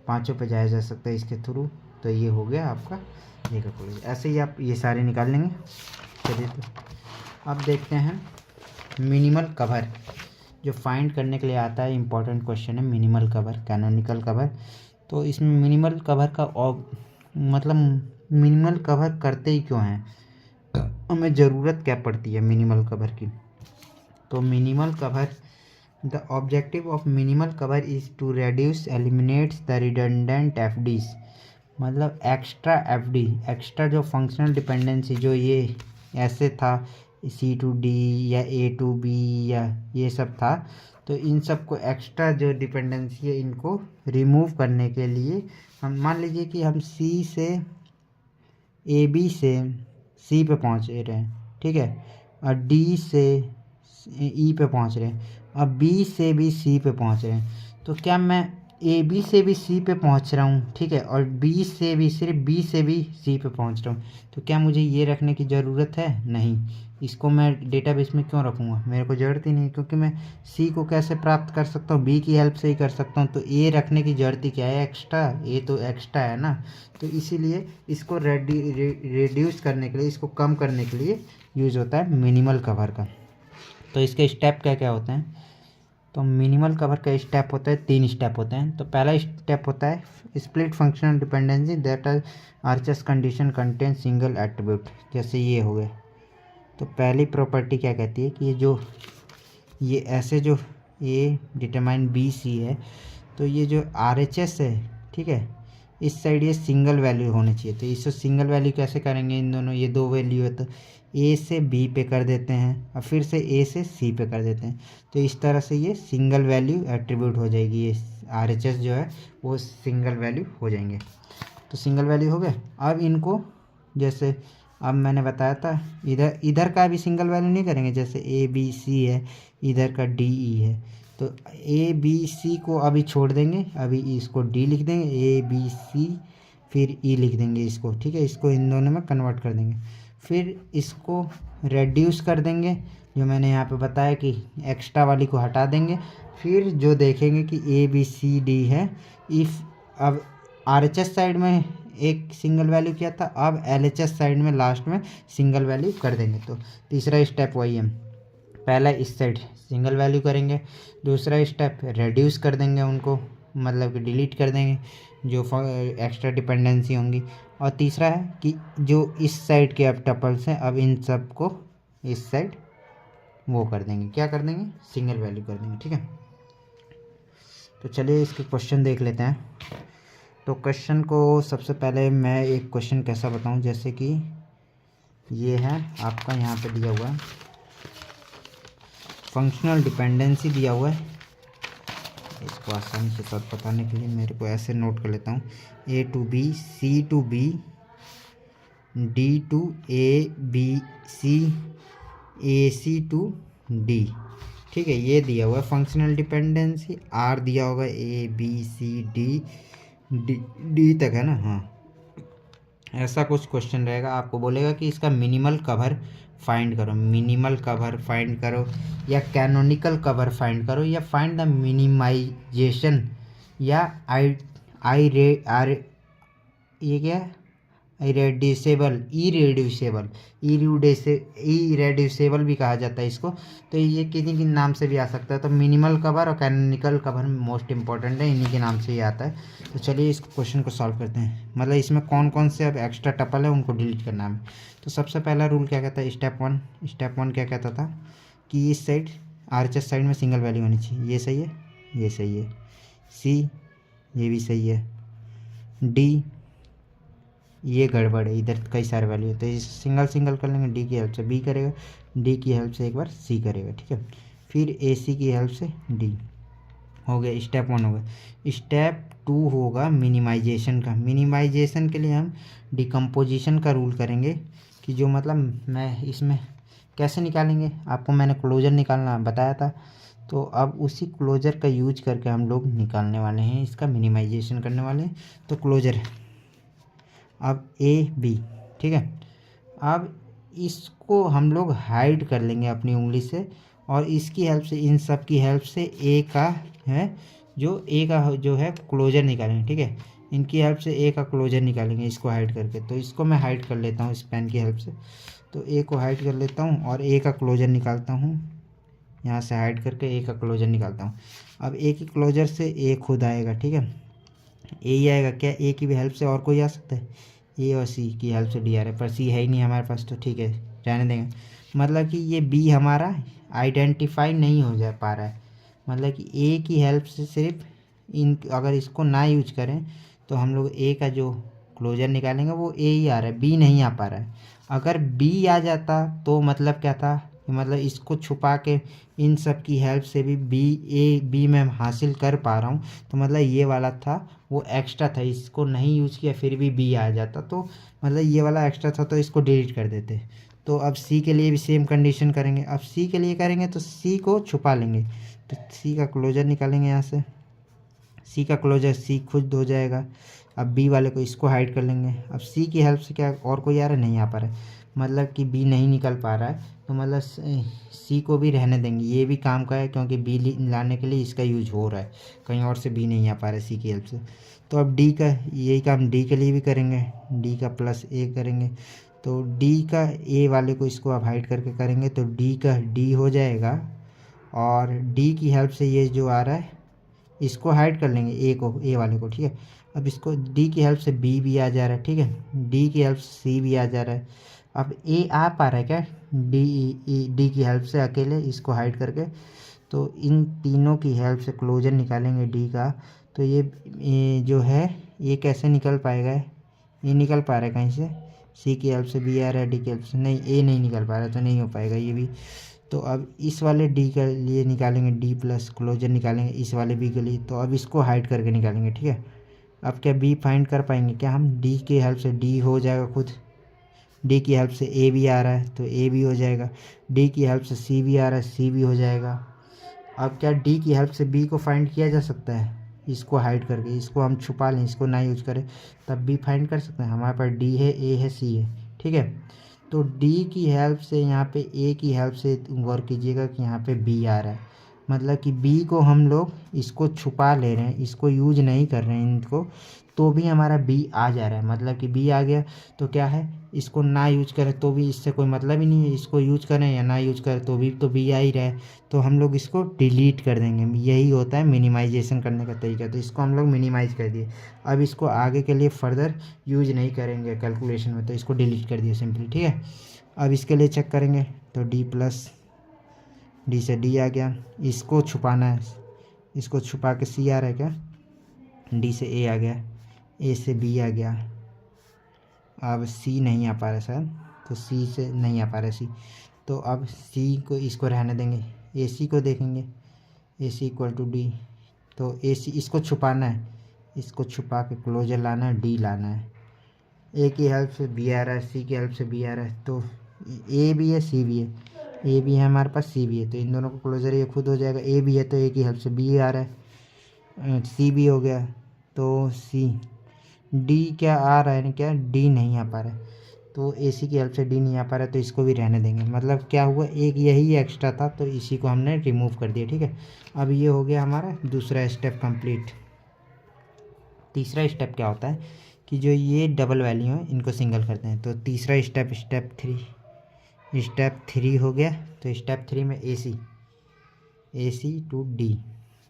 पांचों पे जाया जा सकता है इसके थ्रू। तो ये हो गया आपका ए का क्लोजर। ऐसे ही आप ये सारे निकाल लेंगे। चलिए तो अब देखते हैं मिनिमल कवर, जो फाइंड करने के लिए आता है, इंपॉर्टेंट क्वेश्चन है मिनिमल कवर, कैनोनिकल कवर। तो इसमें मिनिमल कवर का मतलब मिनिमल कवर करते ही क्यों हैं, हमें ज़रूरत क्या पड़ती है मिनिमल कवर की। तो minimal cover, the objective of minimal cover is to reduce eliminates the redundant F Ds, मतलब एक्स्ट्रा एफ डी, एक्स्ट्रा जो फंक्शनल डिपेंडेंसी जो ये ऐसे था सी टू डी या ए टू बी या ये सब था, तो इन सब को एक्स्ट्रा जो डिपेंडेंसी है इनको रिमूव करने के लिए हम मान लीजिए कि हम सी से ए बी से सी पे पहुँच रहे हैं, ठीक है, और डी से ई पे पहुँच रहे हैं, और बी से भी सी पे पहुँच रहे हैं। तो क्या मैं ए बी से भी सी पे पहुंच रहा हूँ, ठीक है, और बी से भी, सिर्फ बी से भी सी पे पहुंच रहा हूँ, तो क्या मुझे ये रखने की ज़रूरत है? नहीं। इसको मैं डेटाबेस में क्यों रखूँगा? मेरे को ज़रूरत ही नहीं, क्योंकि मैं सी को कैसे प्राप्त कर सकता हूँ? बी की हेल्प से ही कर सकता हूँ। तो ए रखने की ज़रूरत ही क्या है? एक्स्ट्रा, ए तो एक्स्ट्रा है ना। तो इसीलिए इसको रिड्यूस करने के लिए, इसको कम करने के लिए यूज़ होता है मिनिमल कवर का। तो इसके स्टेप क्या क्या होते हैं? तो मिनिमल कवर का स्टेप होता है, 3 स्टेप होते हैं। तो पहला स्टेप होता है split functional dependency that are arches condition contain single attribute. जैसे ये हो गया, तो पहली प्रॉपर्टी क्या कहती है कि ये ऐसे जो ए डिटरमाइन बी सी है, तो ये जो RHS है, ठीक है, इस साइड ये सिंगल वैल्यू होनी चाहिए। तो इसको सिंगल वैल्यू कैसे करेंगे? इन दोनों, ये दो वैल्यू है तो ए से बी पे कर देते हैं और फिर से ए से सी पे कर देते हैं। तो इस तरह से ये सिंगल वैल्यू एट्रीब्यूट हो जाएगी। ये RHS जो है वो सिंगल वैल्यू हो जाएंगे। तो सिंगल वैल्यू हो गए। अब इनको, जैसे अब मैंने बताया था, इधर का भी सिंगल वैल्यू नहीं करेंगे। जैसे ABC है, इधर का DE है, तो ABC को अभी छोड़ देंगे, अभी इसको D लिख देंगे, ABC फिर E लिख देंगे इसको, ठीक है। इसको इन दोनों में कन्वर्ट कर देंगे, फिर इसको रेड्यूस कर देंगे, जो मैंने यहाँ पे बताया कि एक्स्ट्रा वाली को हटा देंगे। फिर जो देखेंगे कि ABCD है, इफ़ अब RHS साइड में एक सिंगल वैल्यू किया था, अब LHS साइड में लास्ट में सिंगल वैल्यू कर देंगे। तो तीसरा स्टेप वही है, पहला इस साइड सिंगल वैल्यू करेंगे, दूसरा स्टेप रेड्यूस कर देंगे उनको, मतलब कि डिलीट कर देंगे जो एक्स्ट्रा डिपेंडेंसी होंगी, और तीसरा है कि जो इस साइड के अब टपल्स हैं, अब इन सब को इस साइड वो कर देंगे, क्या कर देंगे? सिंगल वैल्यू कर देंगे, ठीक है। तो चलिए इसके क्वेश्चन देख लेते हैं। तो क्वेश्चन को सबसे पहले मैं एक क्वेश्चन कैसा बताऊं, जैसे कि ये है आपका, यहाँ पे दिया हुआ है फंक्शनल डिपेंडेंसी दिया हुआ है। इसको आसानी के साथ बताने के लिए मेरे को ऐसे नोट कर लेता हूँ, A to B, C to B, D to A, B, C, AC to D, ठीक है। ये दिया हुआ है फंक्शनल डिपेंडेंसी। R दिया होगा ABCD D तक है ना, हाँ। ऐसा कुछ क्वेश्चन रहेगा, आपको बोलेगा कि इसका मिनिमल कवर फाइंड करो, मिनिमल कवर फाइंड करो, या कैनोनिकल कवर फाइंड करो, या फाइंड द मिनिमाइजेशन, या ये क्या है? इरेड्यूसेबल भी कहा जाता है इसको। तो ये किन्हीं के नाम से भी आ सकता है। तो मिनिमल कवर और कैनोनिकल कवर मोस्ट इंपॉर्टेंट है, इन्हीं के नाम से ही आता है। तो चलिए इस क्वेश्चन को सॉल्व करते हैं। मतलब इसमें कौन कौन से अब एक्स्ट्रा टपल है उनको डिलीट करना है। तो सबसे पहला रूल क्या कहता है? स्टेप वन क्या कहता था कि इस साइड RHS साइड में सिंगल वैल्यू होनी चाहिए। ये सही है, ये सही है। C ये भी सही है। D ये गड़बड़ है, इधर कई सारे वैल्यू है, तो इस सिंगल कर लेंगे। D की हेल्प से B करेगा, D की हेल्प से एक बार C करेगा, ठीक है। फिर AC की हेल्प से D हो गया। स्टेप 1 हो गया। स्टेप 2 होगा मिनिमाइजेशन का। मिनिमाइजेशन के लिए हम डिकम्पोजिशन का रूल करेंगे, कि जो मतलब मैं इसमें कैसे निकालेंगे, आपको मैंने क्लोजर निकालना बताया था, तो अब उसी क्लोजर का यूज करके हम लोग निकालने वाले हैं, इसका मिनिमाइजेशन करने वाले हैं। तो क्लोजर अब AB, ठीक है। अब इसको हम लोग हाइड कर लेंगे अपनी उंगली से, और इसकी हेल्प से, इन सब की हेल्प से A का है, जो A का जो है क्लोजर निकालेंगे, ठीक है। इनकी हेल्प से A का क्लोजर निकालेंगे, इसको हाइड करके। तो इसको मैं हाइड कर लेता हूँ इस पेन की हेल्प से। तो A को हाइड कर लेता हूँ और A का क्लोजर निकालता हूँ, यहाँ से हाइड करके A का क्लोजर निकालता हूँ। अब A की क्लोजर से A खुद आएगा, ठीक है। A ही आएगा। क्या A की भी हेल्प से और कोई आ सकता है? A और C की हेल्प से D आ रहा है, पर C है ही नहीं हमारे पास, तो ठीक है, रहने देंगे। मतलब कि ये B हमारा आइडेंटिफाई नहीं हो जा पा रहा है। मतलब कि A की हेल्प से सिर्फ इन, अगर इसको ना यूज करें तो हम लोग A का जो क्लोजर निकालेंगे वो A ही आ रहा है, B नहीं आ पा रहा है। अगर B आ जाता तो मतलब क्या था, मतलब इसको छुपा के इन सब की हेल्प से भी B मैं हासिल कर पा रहा हूँ, तो मतलब ये वाला था वो एक्स्ट्रा था, इसको नहीं यूज किया फिर भी B आ जाता, तो मतलब ये वाला एक्स्ट्रा था, तो इसको डिलीट कर देते। तो अब C के लिए भी सेम कंडीशन करेंगे। अब C के लिए करेंगे तो C को छुपा लेंगे, तो C का क्लोजर निकालेंगे यहाँ से। सी का क्लोजर सी खुद हो जाएगा। अब बी वाले को इसको हाइड कर लेंगे। अब सी की हेल्प से क्या और कोई आ रहा है, नहीं आ पा रहा है, मतलब कि बी नहीं निकल पा रहा है, तो मतलब सी को भी रहने देंगे, ये भी काम का है क्योंकि बी लाने के लिए इसका यूज हो रहा है, कहीं और से बी नहीं आ पा रहा है सी की हेल्प से। तो अब डी का यही काम डी के लिए भी करेंगे, डी का प्लस ए करेंगे। तो डी का ए वाले को इसको आप हाइड करके करेंगे तो डी का डी हो जाएगा, और डी की हेल्प से ये जो आ रहा है इसको हाइड कर लेंगे ए को, ए वाले को, ठीक है। अब इसको डी की हेल्प से बी भी आ जा रहा है, ठीक है, डी की हेल्प से सी भी आ जा रहा है। अब ए आ पा रहा है क्या डी की हेल्प से अकेले, इसको हाइड करके। तो इन तीनों की हेल्प से क्लोजर निकालेंगे डी का, तो ये जो है ये कैसे निकल पाएगा, ये निकल पा रहा है कहीं से, सी की हेल्प से बी आ रहा है, डी की हेल्प से नहीं, ए नहीं निकल पा रहा, तो नहीं हो पाएगा ये भी। तो अब इस वाले डी के लिए निकालेंगे डी प्लस, क्लोजर निकालेंगे इस वाले बी के लिए, तो अब इसको हाइड करके निकालेंगे, ठीक है। अब क्या बी फाइंड कर पाएंगे क्या हम, डी की हेल्प से डी हो जाएगा खुद, डी की हेल्प से ए भी आ रहा है तो ए भी हो जाएगा, डी की हेल्प से सी भी आ रहा है, सी भी हो जाएगा। अब क्या डी की हेल्प से बी को फाइंड किया जा सकता है, इसको हाइड करके, इसको हम छुपा लें, इसको ना यूज करें, तब भी फाइंड कर सकते हैं। हमारे पास डी है, ए है, सी है, ठीक है। तो डी की हेल्प से यहाँ पे ए की हेल्प से गौर कीजिएगा कि यहाँ पे बी आ रहा है, मतलब कि बी को हम लोग इसको छुपा ले रहे हैं, इसको यूज नहीं कर रहे हैं इनको, तो भी हमारा बी आ जा रहा है, मतलब कि बी आ गया। तो क्या है, इसको ना यूज करें तो भी इससे कोई मतलब ही नहीं है, इसको यूज करें या ना यूज करें तो भी तो बी आ ही रहा है, तो हम लोग इसको डिलीट कर देंगे। यही होता है मिनिमाइजेशन करने का तरीका, तो इसको हम लोग मिनिमाइज कर दिए। अब इसको आगे के लिए फर्दर यूज नहीं करेंगे कैलकुलेशन में, तो इसको डिलीट कर दिए सिंपली, ठीक है। अब इसके लिए चेक करेंगे तो डी प्लस, डी से डी आ गया, इसको छुपाना है, इसको छुपा के सी आ रहा है क्या, डी से ए आ गया, ए से बी आ गया, अब सी नहीं आ पा रहा सर, तो सी से नहीं आ पा रहा सी, तो अब सी को इसको रहने देंगे, ए सी को देखेंगे, ए सी इक्वल टू डी, तो ए सी इसको छुपाना है, इसको छुपा के क्लोजर लाना है, डी लाना है। ए की हेल्प से बी आ रहा है, सी की हेल्प से बी आ रहा है, तो ए भी है, सी भी है, ए भी है हमारे पास, सी भी है, तो इन दोनों को क्लोजर ये खुद हो जाएगा। ए भी है तो ए की हेल्प से बी आ रहा है, सी भी हो गया, तो सी, डी क्या आ रहा है ना, क्या डी नहीं आ पा रहा है, तो ए सी की हेल्प से डी नहीं आ पा रहा है, तो इसको भी रहने देंगे। मतलब क्या हुआ, एक यही एक्स्ट्रा था तो इसी को हमने रिमूव कर दिया, ठीक है। अब ये हो गया हमारा दूसरा स्टेप कंप्लीट। तीसरा स्टेप क्या होता है कि जो ये डबल वैल्यू है इनको सिंगल करते हैं, तो तीसरा स्टेप स्टेप थ्री हो गया। तो स्टेप थ्री में ए सी टू डी।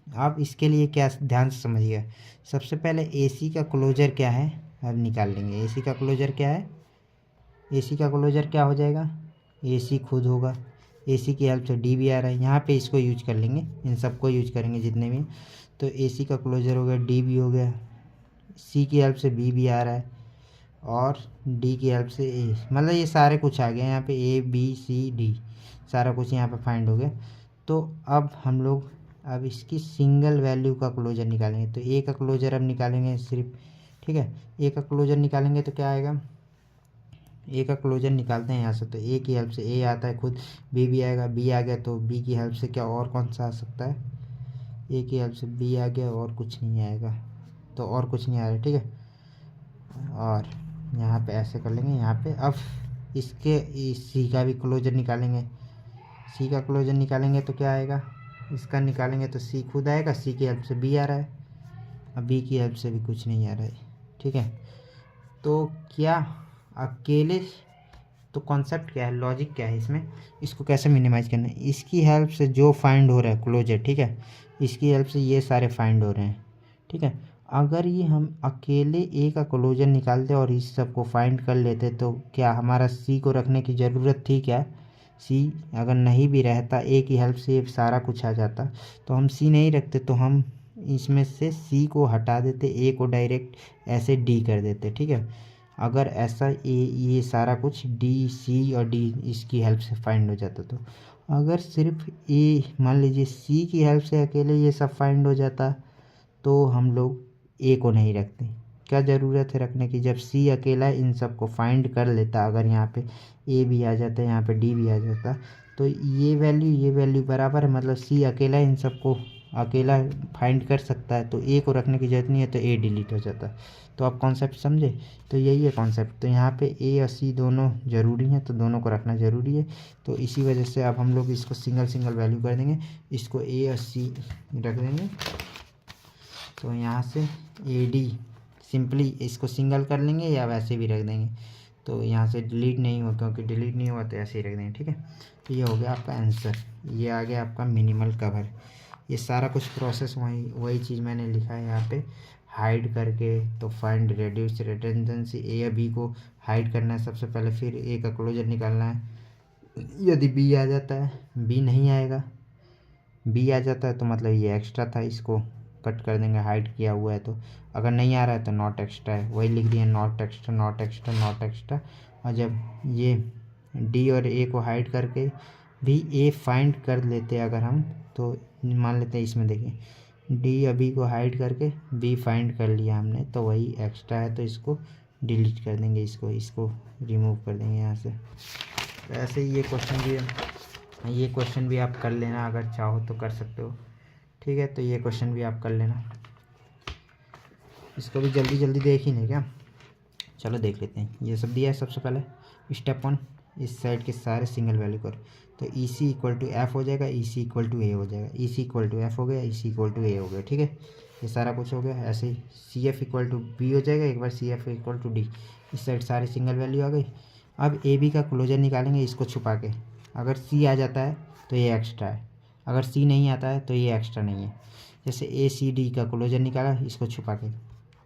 अब इसके लिए क्या ध्यान से समझिएगा, सबसे पहले ए सी का क्लोजर क्या है अब निकाल लेंगे। ए सी का क्लोजर क्या है, ए सी का क्लोजर क्या हो जाएगा, ए सी खुद होगा, ए सी की हेल्प से डी भी आ रहा है, यहाँ पे इसको यूज कर लेंगे, इन सबको यूज करेंगे जितने भी। तो ए सी का क्लोजर हो गया, डी भी हो गया, सी की हेल्प से बी भी आ रहा है, और डी की हेल्प से ए, मतलब ये सारे कुछ आ गए यहाँ पे, ए बी सी डी सारा कुछ यहाँ पे फाइंड हो गया। तो अब हम लोग अब इसकी सिंगल वैल्यू का क्लोजर निकालेंगे, तो ए का क्लोजर अब निकालेंगे सिर्फ, ठीक है। ए का क्लोजर निकालेंगे तो क्या आएगा, ए का क्लोजर निकालते हैं यहाँ से, तो ए की हेल्प से ए आता है खुद, बी भी आएगा, बी आ गया तो बी की हेल्प से क्या और कौन सा आ सकता है, ए की हेल्प से बी आ गया और कुछ नहीं आएगा, तो और कुछ नहीं आ रहा, ठीक है। और यहाँ पे ऐसे कर लेंगे, यहाँ पे अब इसके सी का भी क्लोजर निकालेंगे, सी का क्लोजर निकालेंगे तो क्या आएगा, इसका निकालेंगे तो सी खुद आएगा, सी की हेल्प से बी आ रहा है, अब बी की हेल्प से भी कुछ नहीं आ रहा है, ठीक है। तो क्या अकेले, तो कॉन्सेप्ट क्या है, लॉजिक क्या है इसमें, इसको कैसे मिनिमाइज करना है, इसकी हेल्प से जो फाइंड हो रहा है क्लोजर, ठीक है, इसकी हेल्प से ये सारे फाइंड हो रहे हैं, ठीक है। अगर ये हम अकेले ए का क्लोजर निकालते और इस सब को फाइंड कर लेते तो क्या हमारा सी को रखने की ज़रूरत थी क्या, सी अगर नहीं भी रहता, ए की हेल्प से सारा कुछ आ जाता, तो हम सी नहीं रखते, तो हम इसमें से सी को हटा देते, ए को डायरेक्ट ऐसे डी कर देते, ठीक है। अगर ऐसा ये सारा कुछ डी सी और डी इसकी हेल्प से फाइंड हो जाता, तो अगर सिर्फ ए मान लीजिए सी की हेल्प से अकेले ये सब फाइंड हो जाता, तो हम लोग ए को नहीं रखते, क्या ज़रूरत है रखने की, जब सी अकेला इन सब को फाइंड कर लेता, अगर यहाँ पे ए भी आ जाता, यहाँ पे डी भी आ जाता, तो ये वैल्यू बराबर है, मतलब सी अकेला इन सब को अकेला फाइंड कर सकता है, तो ए को रखने की जरूरत नहीं है, तो ए डिलीट हो जाता है। तो आप कॉन्सेप्ट समझे, तो यही है कॉन्सेप्ट। तो यहाँ पे ए और सी दोनों ज़रूरी हैं, तो दोनों को रखना ज़रूरी है। तो इसी वजह से अब हम लोग इसको सिंगल सिंगल वैल्यू कर देंगे, इसको ए और सी रख देंगे। तो यहाँ से ए डी सिंपली इसको सिंगल कर लेंगे या वैसे भी रख देंगे, तो यहाँ से डिलीट नहीं हुआ, क्योंकि डिलीट नहीं हुआ तो ऐसे ही रख देंगे, ठीक है। तो ये हो गया आपका आंसर, ये आ गया आपका मिनिमल कवर। ये सारा कुछ प्रोसेस वही चीज़ मैंने लिखा है यहाँ पे, हाइड करके। तो फाइंड रेड्यूस रिडंडेंसी, ए या बी को हाइड करना है सबसे पहले, फिर ए का क्लोजर निकालना है। यदि बी आ जाता है, बी नहीं आएगा, बी आ जाता है तो मतलब ये एक्स्ट्रा था, इसको कट कर देंगे, हाइड किया हुआ है। तो अगर नहीं आ रहा है तो नॉट एक्स्ट्रा है, वही लिख दिए, not extra not extra not extra. और जब ये डी और ए को हाइड करके भी ए फाइंड कर लेते हैं अगर हम, तो मान लेते हैं इसमें देखिए डी या बी को हाइड करके बी फाइंड कर लिया हमने, तो वही एक्स्ट्रा है, तो इसको डिलीट कर देंगे, इसको रिमूव कर देंगे यहाँ से। तो ऐसे ही ये क्वेश्चन भी आप कर लेना, अगर चाहो तो कर सकते हो, ठीक है। तो ये क्वेश्चन भी आप कर लेना, इसको भी जल्दी जल्दी देख ही नहीं क्या, चलो देख लेते हैं। ये सब दिया है, सबसे पहले स्टेप 1, इस साइड के सारे सिंगल वैल्यू करो। तो ई सी इक्वल टू एफ हो जाएगा, ई सी इक्वल टू ए हो जाएगा, ई सी इक्वल टू एफ हो गया, ई सी इक्वल टू ए हो गया, ठीक है। ये सारा कुछ हो गया। ऐसे ही c f equal to b हो जाएगा, एक बार c f equal to d, इस साइड सारे सिंगल वैल्यू आ गई। अब ए बी का क्लोजर निकालेंगे, इसको छुपा के। अगर सी आ जाता है तो ये एक्स्ट्रा है, अगर सी नहीं आता है तो ये एक्स्ट्रा नहीं है। जैसे ए सी डी का क्लोजर निकाला, इसको छुपा के,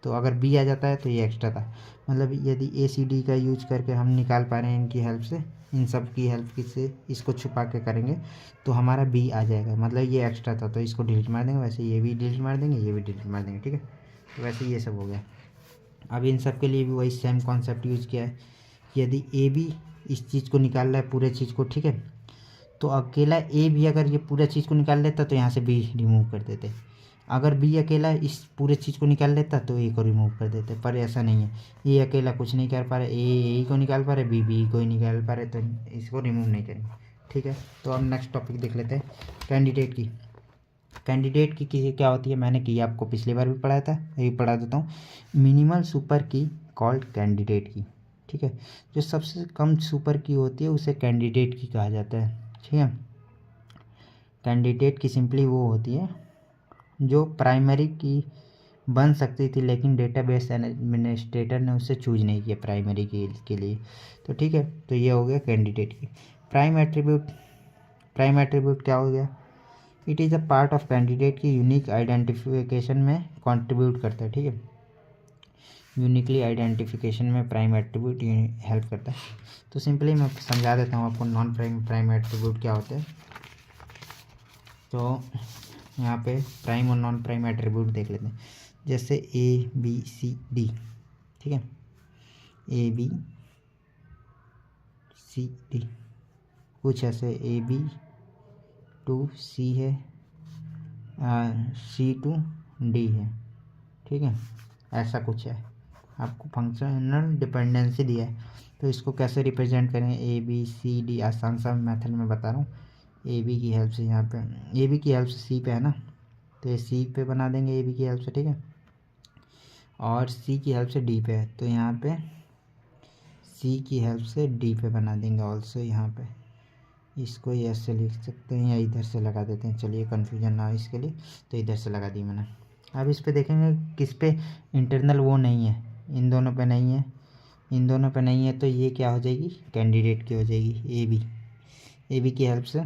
तो अगर बी आ जाता है तो ये एक्स्ट्रा था। मतलब यदि ए सी डी का यूज करके हम निकाल पा रहे हैं इनकी हेल्प से, इन सब की हेल्प से इसको छुपा के करेंगे, तो हमारा बी आ जाएगा, मतलब ये एक्स्ट्रा था, तो इसको डिलीट मार देंगे। वैसे ये भी डिलीट मार देंगे, ये भी डिलीट मार देंगे, ठीक है। तो वैसे ये सब हो गया। अब इन सब के लिए भी वही सेम कॉन्सेप्ट यूज किया है। यदि ए बी इस चीज़ को निकाल रहा है, पूरे चीज़ को, ठीक है, तो अकेला ए भी अगर ये पूरे चीज़ को निकाल लेता तो यहाँ से बी रिमूव कर देते। अगर बी अकेला इस पूरे चीज़ को निकाल लेता तो ए को रिमूव कर देते, पर ऐसा नहीं है। ए अकेला कुछ नहीं कर पा रहे, ए को निकाल पा रहे, बी को ही निकाल पा रहे, तो इसको रिमूव नहीं करेंगे, ठीक है। तो अब नेक्स्ट टॉपिक देख लेते हैं, कैंडिडेट की क्या होती है, मैंने की आपको पिछली बार भी पढ़ाया था, अभी पढ़ा देता हूँ। मिनिमल सुपर की कॉल्ड कैंडिडेट की, ठीक है। जो सबसे कम सुपर की होती है उसे कैंडिडेट की कहा जाता है, ठीक है। कैंडिडेट की सिंपली वो होती है जो प्राइमरी की बन सकती थी, लेकिन डेटाबेस एडमिनिस्ट्रेटर ने उसे चूज नहीं किया प्राइमरी के लिए, तो ठीक है। तो ये हो गया कैंडिडेट की। प्राइम एट्रीब्यूट क्या हो गया, it is a part of candidate की यूनिक आइडेंटिफिकेशन में कंट्रीब्यूट करता है, ठीक है। यूनिकली आइडेंटिफिकेशन में प्राइम एट्रीब्यूट हेल्प करता है। तो सिंपली मैं समझा देता हूँ आपको नॉन प्राइम एट्रीब्यूट क्या होते हैं। तो यहाँ पे प्राइम और नॉन प्राइम एट्रीब्यूट देख लेते हैं। जैसे ए बी सी डी, ठीक है, ए बी सी डी, कुछ ऐसे ए बी टू सी है, सी टू डी है, ठीक है, ऐसा कुछ है। आपको फंक्शनल डिपेंडेंसी दिया है, तो इसको कैसे रिप्रेजेंट करें, ए बी सी डी, आसान सा मेथड में बता रहा हूँ। ए बी की हेल्प से, यहाँ पे ए बी की हेल्प से सी पे है ना, तो ये सी पे बना देंगे ए बी की हेल्प से, ठीक है, और सी की हेल्प से डी पे है, तो यहाँ पे सी की हेल्प से डी पे बना देंगे ऑल्सो। यहाँ पे इसको ऐसे लिख सकते हैं या इधर से लगा देते हैं, चलिए कन्फ्यूजन ना हो इसके लिए, तो इधर से लगा दी मैंने। अब इस पे देखेंगे किस पे इंटरनल वो नहीं है, इन दोनों पे नहीं है, इन दोनों पे नहीं है, तो ये क्या हो जाएगी, कैंडिडेट की हो जाएगी। ए बी की हेल्प से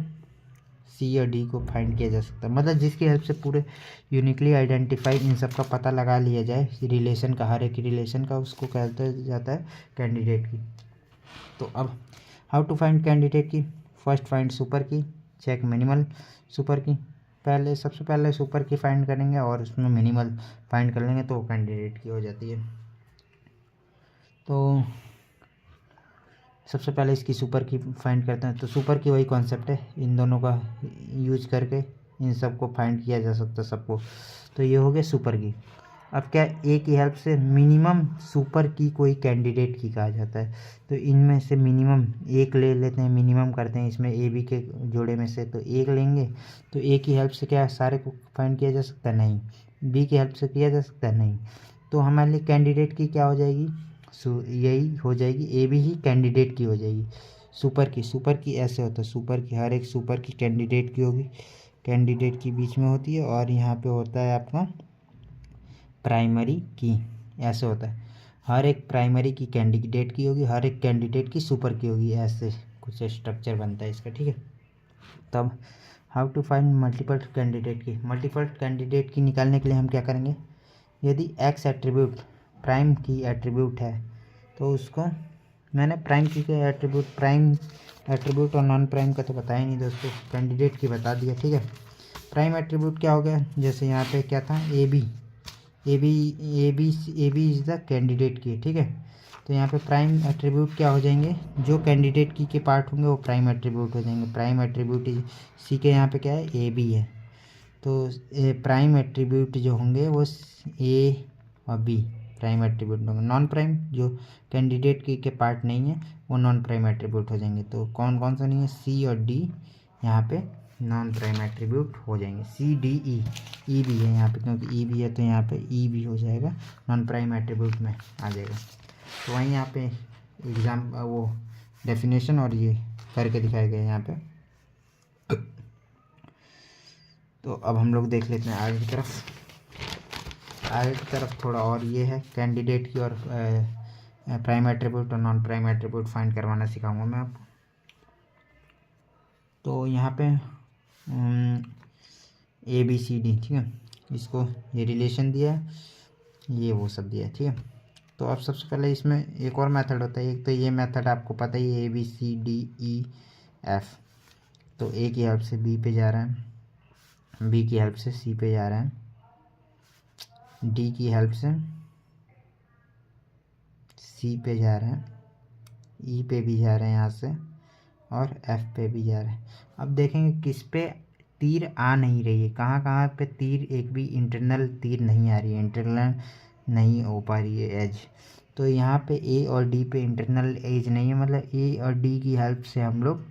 सी और डी को फाइंड किया जा सकता है, मतलब जिसकी हेल्प से पूरे यूनिकली आइडेंटिफाई इन सब का पता लगा लिया जाए, रिलेशन का, हर एक रिलेशन का, उसको कहता जाता है कैंडिडेट की। तो अब हाउ टू फाइंड कैंडिडेट की, फर्स्ट फाइंड सुपर की, चेक मिनिमल सुपर की। सबसे पहले सुपर की फाइंड करेंगे और उसमें मिनिमल फाइंड कर लेंगे, तो वो कैंडिडेट की हो जाती है। तो सबसे पहले इसकी सुपर की फाइंड करते हैं। तो सुपर की वही कॉन्सेप्ट है, इन दोनों का यूज करके इन सबको फाइंड किया जा सकता है सबको। तो ये हो गया सुपर की। अब क्या ए की हेल्प से मिनिमम सुपर की कोई कैंडिडेट की कहा जाता है। तो इनमें से मिनिमम एक ले लेते हैं, मिनिमम करते हैं इसमें ए बी के जोड़े में से, तो एक लेंगे। तो ए की हेल्प से क्या सारे को फाइंड किया जा सकता है? नहीं। बी की हेल्प से किया जा सकता है? नहीं। तो हमारे लिए कैंडिडेट की क्या हो जाएगी? यही हो जाएगी, ए बी ही कैंडिडेट की हो जाएगी। सुपर की ऐसे होता है, सुपर की हर एक सुपर की कैंडिडेट की होगी, कैंडिडेट की बीच में होती है, और यहाँ पे होता है आपका प्राइमरी की, ऐसे होता है। हर एक प्राइमरी की कैंडिडेट की होगी, हर एक कैंडिडेट की सुपर की होगी, ऐसे कुछ स्ट्रक्चर बनता है इसका, ठीक है। तब how to find multiple candidate key निकालने के लिए हम क्या करेंगे? यदि एक्स एट्रीब्यूट प्राइम की एट्रीब्यूट है तो उसको, मैंने प्राइम की के एट्रीब्यूट और नॉन प्राइम का तो बताया नहीं दोस्तों, कैंडिडेट की बता दिया, ठीक है। प्राइम एट्रीब्यूट क्या हो गया? जैसे यहाँ पे क्या था, A B is the candidate key, ठीक है। तो यहाँ पे प्राइम एट्रीब्यूट क्या हो जाएंगे? जो कैंडिडेट की के पार्ट होंगे वो प्राइम एट्रीब्यूट हो जाएंगे। प्राइम एट्रीब्यूट सी के यहाँ पे क्या है? ए बी है। तो प्राइम एट्रीब्यूट जो होंगे वो ए और बी प्राइम एट्रीब्यूट होंगे। नॉन प्राइम जो कैंडिडेट की के पार्ट नहीं है वो नॉन प्राइम एट्रीब्यूट हो जाएंगे। तो कौन कौन सा नहीं है? सी और डी यहाँ पे नॉन प्राइम एट्रीब्यूट हो जाएंगे। सी डी ई भी है यहाँ पे, क्योंकि ई भी है तो यहाँ पे ई भी हो जाएगा, नॉन प्राइम एट्रीब्यूट में आ जाएगा। तो वहीं यहाँ पे एग्जाम वो डेफिनेशन और ये करके दिखाए गए यहाँ पे। तो अब हम लोग देख लेते हैं आगे की तरफ थोड़ा, और ये है कैंडिडेट की और प्राइम एट्रीब्यूट और नॉन प्राइम एट्रीब्यूट फाइंड करवाना सिखाऊंगा मैं आपको। तो यहाँ पे ए बी सी डी, ठीक है, इसको ये रिलेशन दिया है, ये वो सब दिया है, ठीक है। तो अब सबसे पहले इसमें एक और मेथड होता है, एक तो ये मेथड आपको पता ही है, A B C D E F. तो ए की हेल्प से बी पे जा रहा है, बी की हेल्प से सी पे जा रहा है, डी की हेल्प से सी पे जा रहे हैं, ई पे भी जा रहे हैं यहाँ से, और एफ पे भी जा रहे हैं। अब देखेंगे किस पे तीर आ नहीं रही है, कहाँ कहाँ पे तीर, एक भी इंटरनल तीर नहीं आ रही है, इंटरनल नहीं हो पा रही है एज। तो यहाँ पे ए और डी पे इंटरनल एज नहीं है, मतलब ए और डी की हेल्प से हम लोग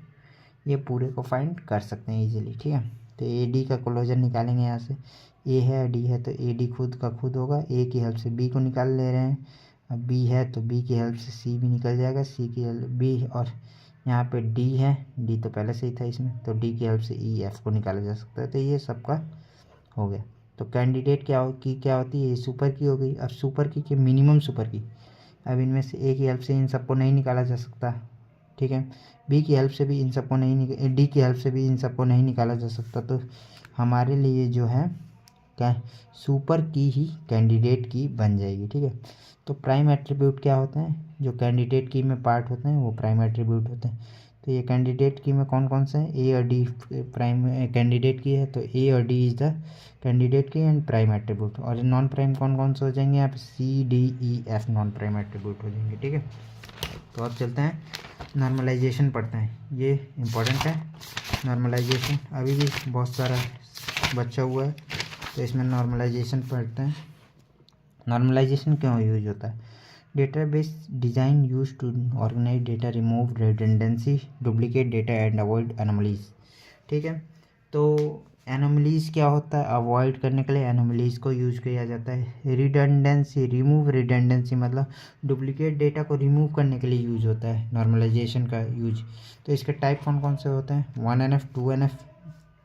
ये पूरे को फाइंड कर सकते हैं इजीली, ठीक है। तो ए डी का क्लोजर निकालेंगे यहाँ से, ए है डी है तो ए डी खुद का खुद होगा, ए की हेल्प से बी को निकाल ले रहे हैं, अब बी है तो बी की हेल्प से सी भी निकल जाएगा, सी की हेल्प बी, और यहाँ पे डी है, डी तो पहले से ही था इसमें, तो डी की हेल्प से ई एफ को निकाला जा सकता है। तो ये सबका हो गया। तो कैंडिडेट क्या होती है? ये सुपर की हो गई। अब सुपर की मिनिमम सुपर की, अब इनमें से ए की हेल्प से इन सबको नहीं निकाला जा सकता, ठीक है। बी की हेल्प से भी इन सबको नहीं, डी की हेल्प से भी इन सबको नहीं निकाला जा सकता। तो हमारे लिए जो है क्या, सुपर की ही कैंडिडेट की बन जाएगी, ठीक है। तो प्राइम एट्रीब्यूट क्या होते हैं? जो कैंडिडेट की में पार्ट होते हैं वो प्राइम एट्रीब्यूट होते हैं। तो ये कैंडिडेट की में कौन कौन से हैं? ए और डी प्राइम कैंडिडेट की है, तो ए और D is the candidate key and prime attribute. और नॉन प्राइम कौन कौन से हो जाएंगे? यहाँ पे C D E F non prime attribute हो जाएंगे, ठीक है। तो अब चलते हैं नॉर्मलाइजेशन पढ़ते हैं, ये इम्पोर्टेंट है नॉर्मलाइजेशन, अभी भी बहुत सारा बचा हुआ है, तो इसमें नॉर्मलाइजेशन पढ़ते हैं। नॉर्मलाइजेशन क्यों यूज होता है? Database design use to organise data, remove redundancy, duplicate data and avoid anomalies, ठीक है। तो एनोमलीज क्या होता है? अवॉइड करने के लिए एनोमलीज को यूज किया जाता है। रिडंडेंसी, रिमूव रिडंडेंसी मतलब डुप्लीकेट डेटा को रिमूव करने के लिए यूज होता है नॉर्मलाइजेशन का यूज। तो इसके टाइप कौन कौन से होते हैं? 1NF, 2NF,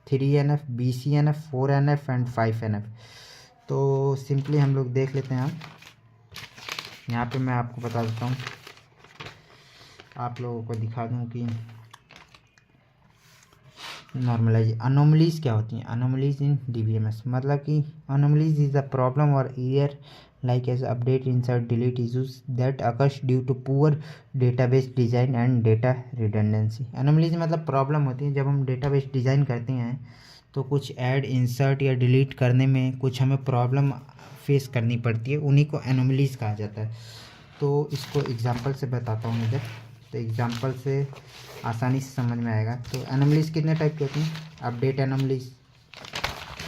3NF, BCNF, 4NF and 5NF। तो सिंपली हम लोग देख लेते हैं। यहाँ पे मैं आपको बता देता हूँ, आप लोगों को दिखा दूँ कि अनोमलीज क्या होती हैं। अनोमलीज इन DBMS मतलब कि अनोमलीज इज अ प्रॉब्लम और error like as update, insert, delete issues that occurs due to poor database design and data redundancy। Anomalies मतलब प्रॉब्लम होती है जब हम डेटाबेस डिज़ाइन करते हैं तो कुछ ऐड, इंसर्ट या डिलीट करने में कुछ हमें प्रॉब्लम फेस करनी पड़ती है, उन्हीं को एनोमलीज कहा जाता है। तो इसको एग्जांपल से बताता हूँ इधर, तो एग्जांपल से आसानी से समझ में आएगा। तो एनोमलीज कितने टाइप की होती हैं? अपडेट एनोमलीज,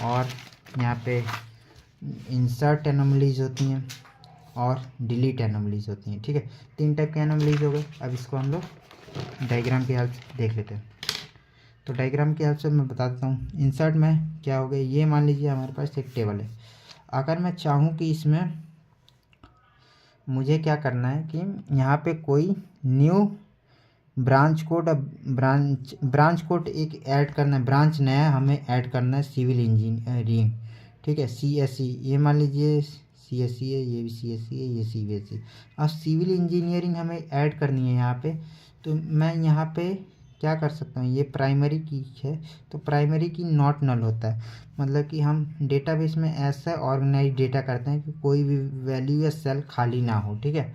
और यहाँ पे इंसर्ट एनोमलीज होती हैं और डिलीट एनोमलीज होती हैं। ठीक है, 3 टाइप के एनोमलीज हो गए। अब इसको हम लोग डायग्राम की हेल्प से देख लेते हैं। तो डायग्राम की हेल्प से मैं बता देता हूँ। इंसर्ट में क्या हो गया, ये मान लीजिए हमारे पास एक टेबल है। अगर मैं चाहूँ कि इसमें मुझे क्या करना है कि यहाँ पे कोई न्यू ब्रांच कोड एक ऐड करना है, ब्रांच नया हमें ऐड करना है, सिविल इंजीनियरिंग। ठीक है, CSE, ये मान लीजिए CSE है, ये भी CSE है, ये CBSE। अब सिविल इंजीनियरिंग हमें ऐड करनी है यहाँ पे। तो मैं यहाँ पे क्या कर सकता हूँ, ये प्राइमरी की है, तो प्राइमरी की नॉट नल होता है। मतलब कि हम डेटाबेस में ऐसा ऑर्गेनाइज डेटा करते हैं कि कोई भी वैल्यू या सेल खाली ना हो। ठीक है,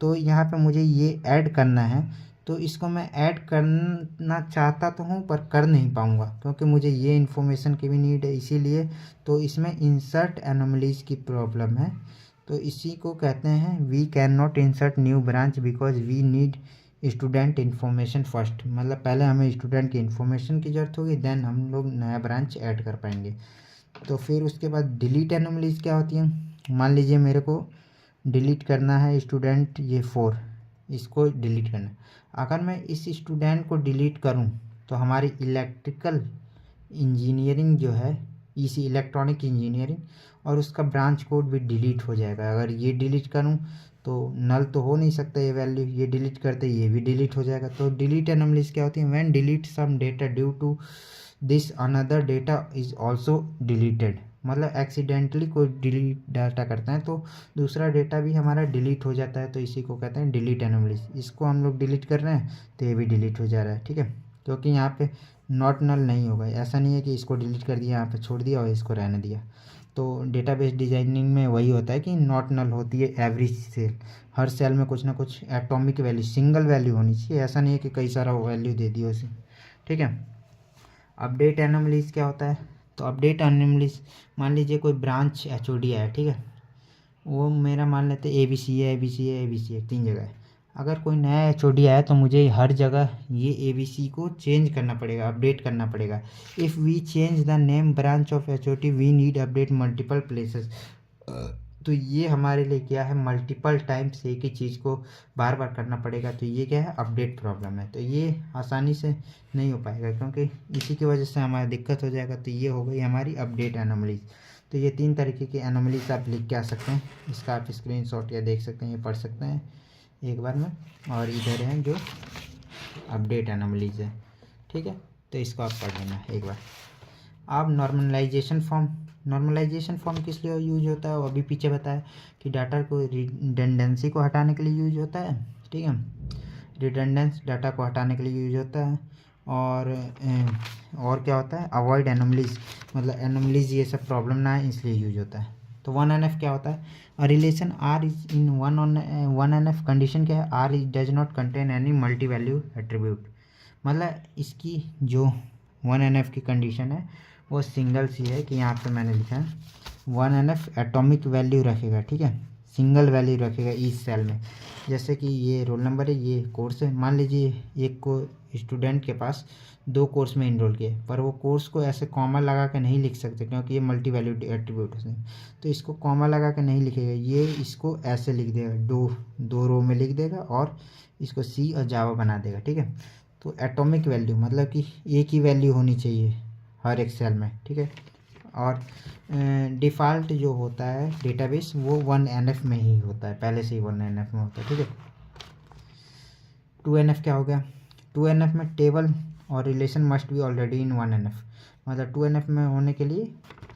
तो यहाँ पे मुझे ये ऐड करना है, तो इसको मैं ऐड करना चाहता तो हूँ पर कर नहीं पाऊँगा क्योंकि मुझे ये इन्फॉर्मेशन की भी नीड है, इसीलिए। तो इसमें इंसर्ट एनोमलीज की प्रॉब्लम है। तो इसी को कहते हैं we can not insert new branch because we need student information first. मतलब पहले हमें स्टूडेंट की इन्फॉर्मेशन की ज़रूरत होगी, देन हम लोग नया ब्रांच ऐड कर पाएंगे। तो फिर उसके बाद डिलीट एनोमलीज क्या होती हैं। मान लीजिए मेरे को डिलीट करना है स्टूडेंट ये 4, इसको डिलीट करना है। अगर मैं इस स्टूडेंट को डिलीट करूं तो हमारी इलेक्ट्रिकल इंजीनियरिंग जो है, इसी इलेक्ट्रॉनिक इंजीनियरिंग, और उसका ब्रांच कोड भी डिलीट हो जाएगा। अगर ये डिलीट करूं तो नल तो हो नहीं सकता ये वैल्यू, ये डिलीट करते ये भी डिलीट हो जाएगा। तो डिलीट एनोमलीज क्या होती है, when delete some data due to this another data is also deleted. मतलब एक्सीडेंटली कोई डिलीट डाटा करते हैं तो दूसरा डेटा भी हमारा डिलीट हो जाता है, तो इसी को कहते हैं डिलीट एनोमलीज। इसको हम लोग डिलीट कर रहे हैं तो ये भी डिलीट हो जा रहा है। ठीक है, क्योंकि यहाँ पे नॉट नल नहीं होगा। ऐसा नहीं है कि इसको डिलीट कर दिया, यहाँ पे छोड़ दिया और इसको रहने दिया। तो डेटाबेस डिजाइनिंग में वही होता है कि नॉट नल होती है एवरी सेल। हर सेल में कुछ ना कुछ एटॉमिक वैल्यू, सिंगल वैल्यू होनी चाहिए। ऐसा नहीं है कि कई सारा वैल्यू दे दिया उसे। ठीक है, अपडेट एनोमलीज क्या होता है। तो अपडेट एनोमलीज, मान लीजिए कोई ब्रांच HOD है। ठीक है, वो मेरा मान लेते ABC है, ABC है, ABC है, 3 जगह है। अगर कोई नया HOD आया तो मुझे हर जगह ये ABC को चेंज करना पड़ेगा, अपडेट करना पड़ेगा। If we change the name branch of HOD we need update multiple places. तो ये हमारे लिए क्या है, मल्टीपल टाइम्स एक ही चीज़ को बार बार करना पड़ेगा। तो ये क्या है, अपडेट प्रॉब्लम है। तो ये आसानी से नहीं हो पाएगा क्योंकि इसी की वजह से हमारी दिक्कत हो जाएगा। तो ये हो गई हमारी अपडेट एनोमलीज। तो ये 3 तरीके की एनोमलीज आप लिख के आ सकते हैं। इसका आप स्क्रीनशॉट या देख सकते हैं, ये पढ़ सकते हैं एक बार में। और इधर है जो अपडेट एनोमलीज है। ठीक है, तो इसको आप पढ़ लेना एक बार। अब नॉर्मलाइजेशन फॉर्म किस लिए यूज होता है, वो अभी पीछे बताया कि डाटा को रिडंडेंसी को हटाने के लिए यूज होता है। ठीक है, रिडंडेंस डाटा को हटाने के लिए यूज होता है। और क्या होता है, अवॉइड एनोमलीज, मतलब एनोमलीज ये सब प्रॉब्लम ना है इसलिए यूज होता है। तो 1NF क्या होता है, relation R is in 1NF condition क्या है, R does not contain any multi value attribute. मतलब इसकी जो 1NF की कंडीशन है वो सिंगल सी है कि यहाँ पे मैंने लिखा है 1NF एटॉमिक वैल्यू रखेगा। ठीक है, सिंगल वैल्यू रखेगा इस सेल में। जैसे कि ये रोल नंबर है, ये कोर्स है। मान लीजिए एक को स्टूडेंट के पास 2 कोर्स में इनरोल किए, पर वो कोर्स को ऐसे कॉमा लगा के नहीं लिख सकते क्योंकि ये मल्टी वैल्यू एट्रीब्यूट है। तो इसको कॉमा लगा के नहीं लिखेगा, ये इसको ऐसे लिख देगा, दो रो में लिख देगा और इसको C और जावा बना देगा। ठीक है, तो एटॉमिक वैल्यू मतलब कि एक ही वैल्यू होनी चाहिए हर एक सेल में। ठीक है, और डिफ़ॉल्ट जो होता है डेटाबेस वो 1NF में ही होता है, पहले से ही 1NF में होता है। ठीक है, 2NF क्या हो गया, 2NF में टेबल और relation must be already in 1NF। मतलब 2NF में होने के लिए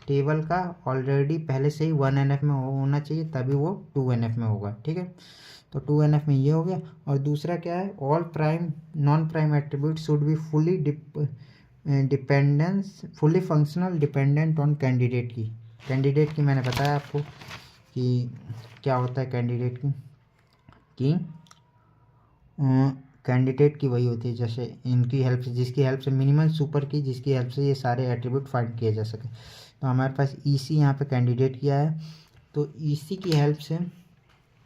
टेबल का ऑलरेडी पहले से ही 1NF में होना चाहिए, तभी वो 2NF में होगा। ठीक है, तो 2NF में ये हो गया। और दूसरा क्या है, all prime non prime attribute should be fully functional dependent on candidate की। कैंडिडेट की मैंने बताया आपको कि क्या होता है कैंडिडेट की कैंडिडेट की वही होती है जैसे इनकी हेल्प से, जिसकी हेल्प से मिनिमम सुपर की, जिसकी हेल्प से ये सारे एट्रीब्यूट फाइंड किए जा सके। तो हमारे पास EC यहाँ पे कैंडिडेट किया है, तो EC की हेल्प से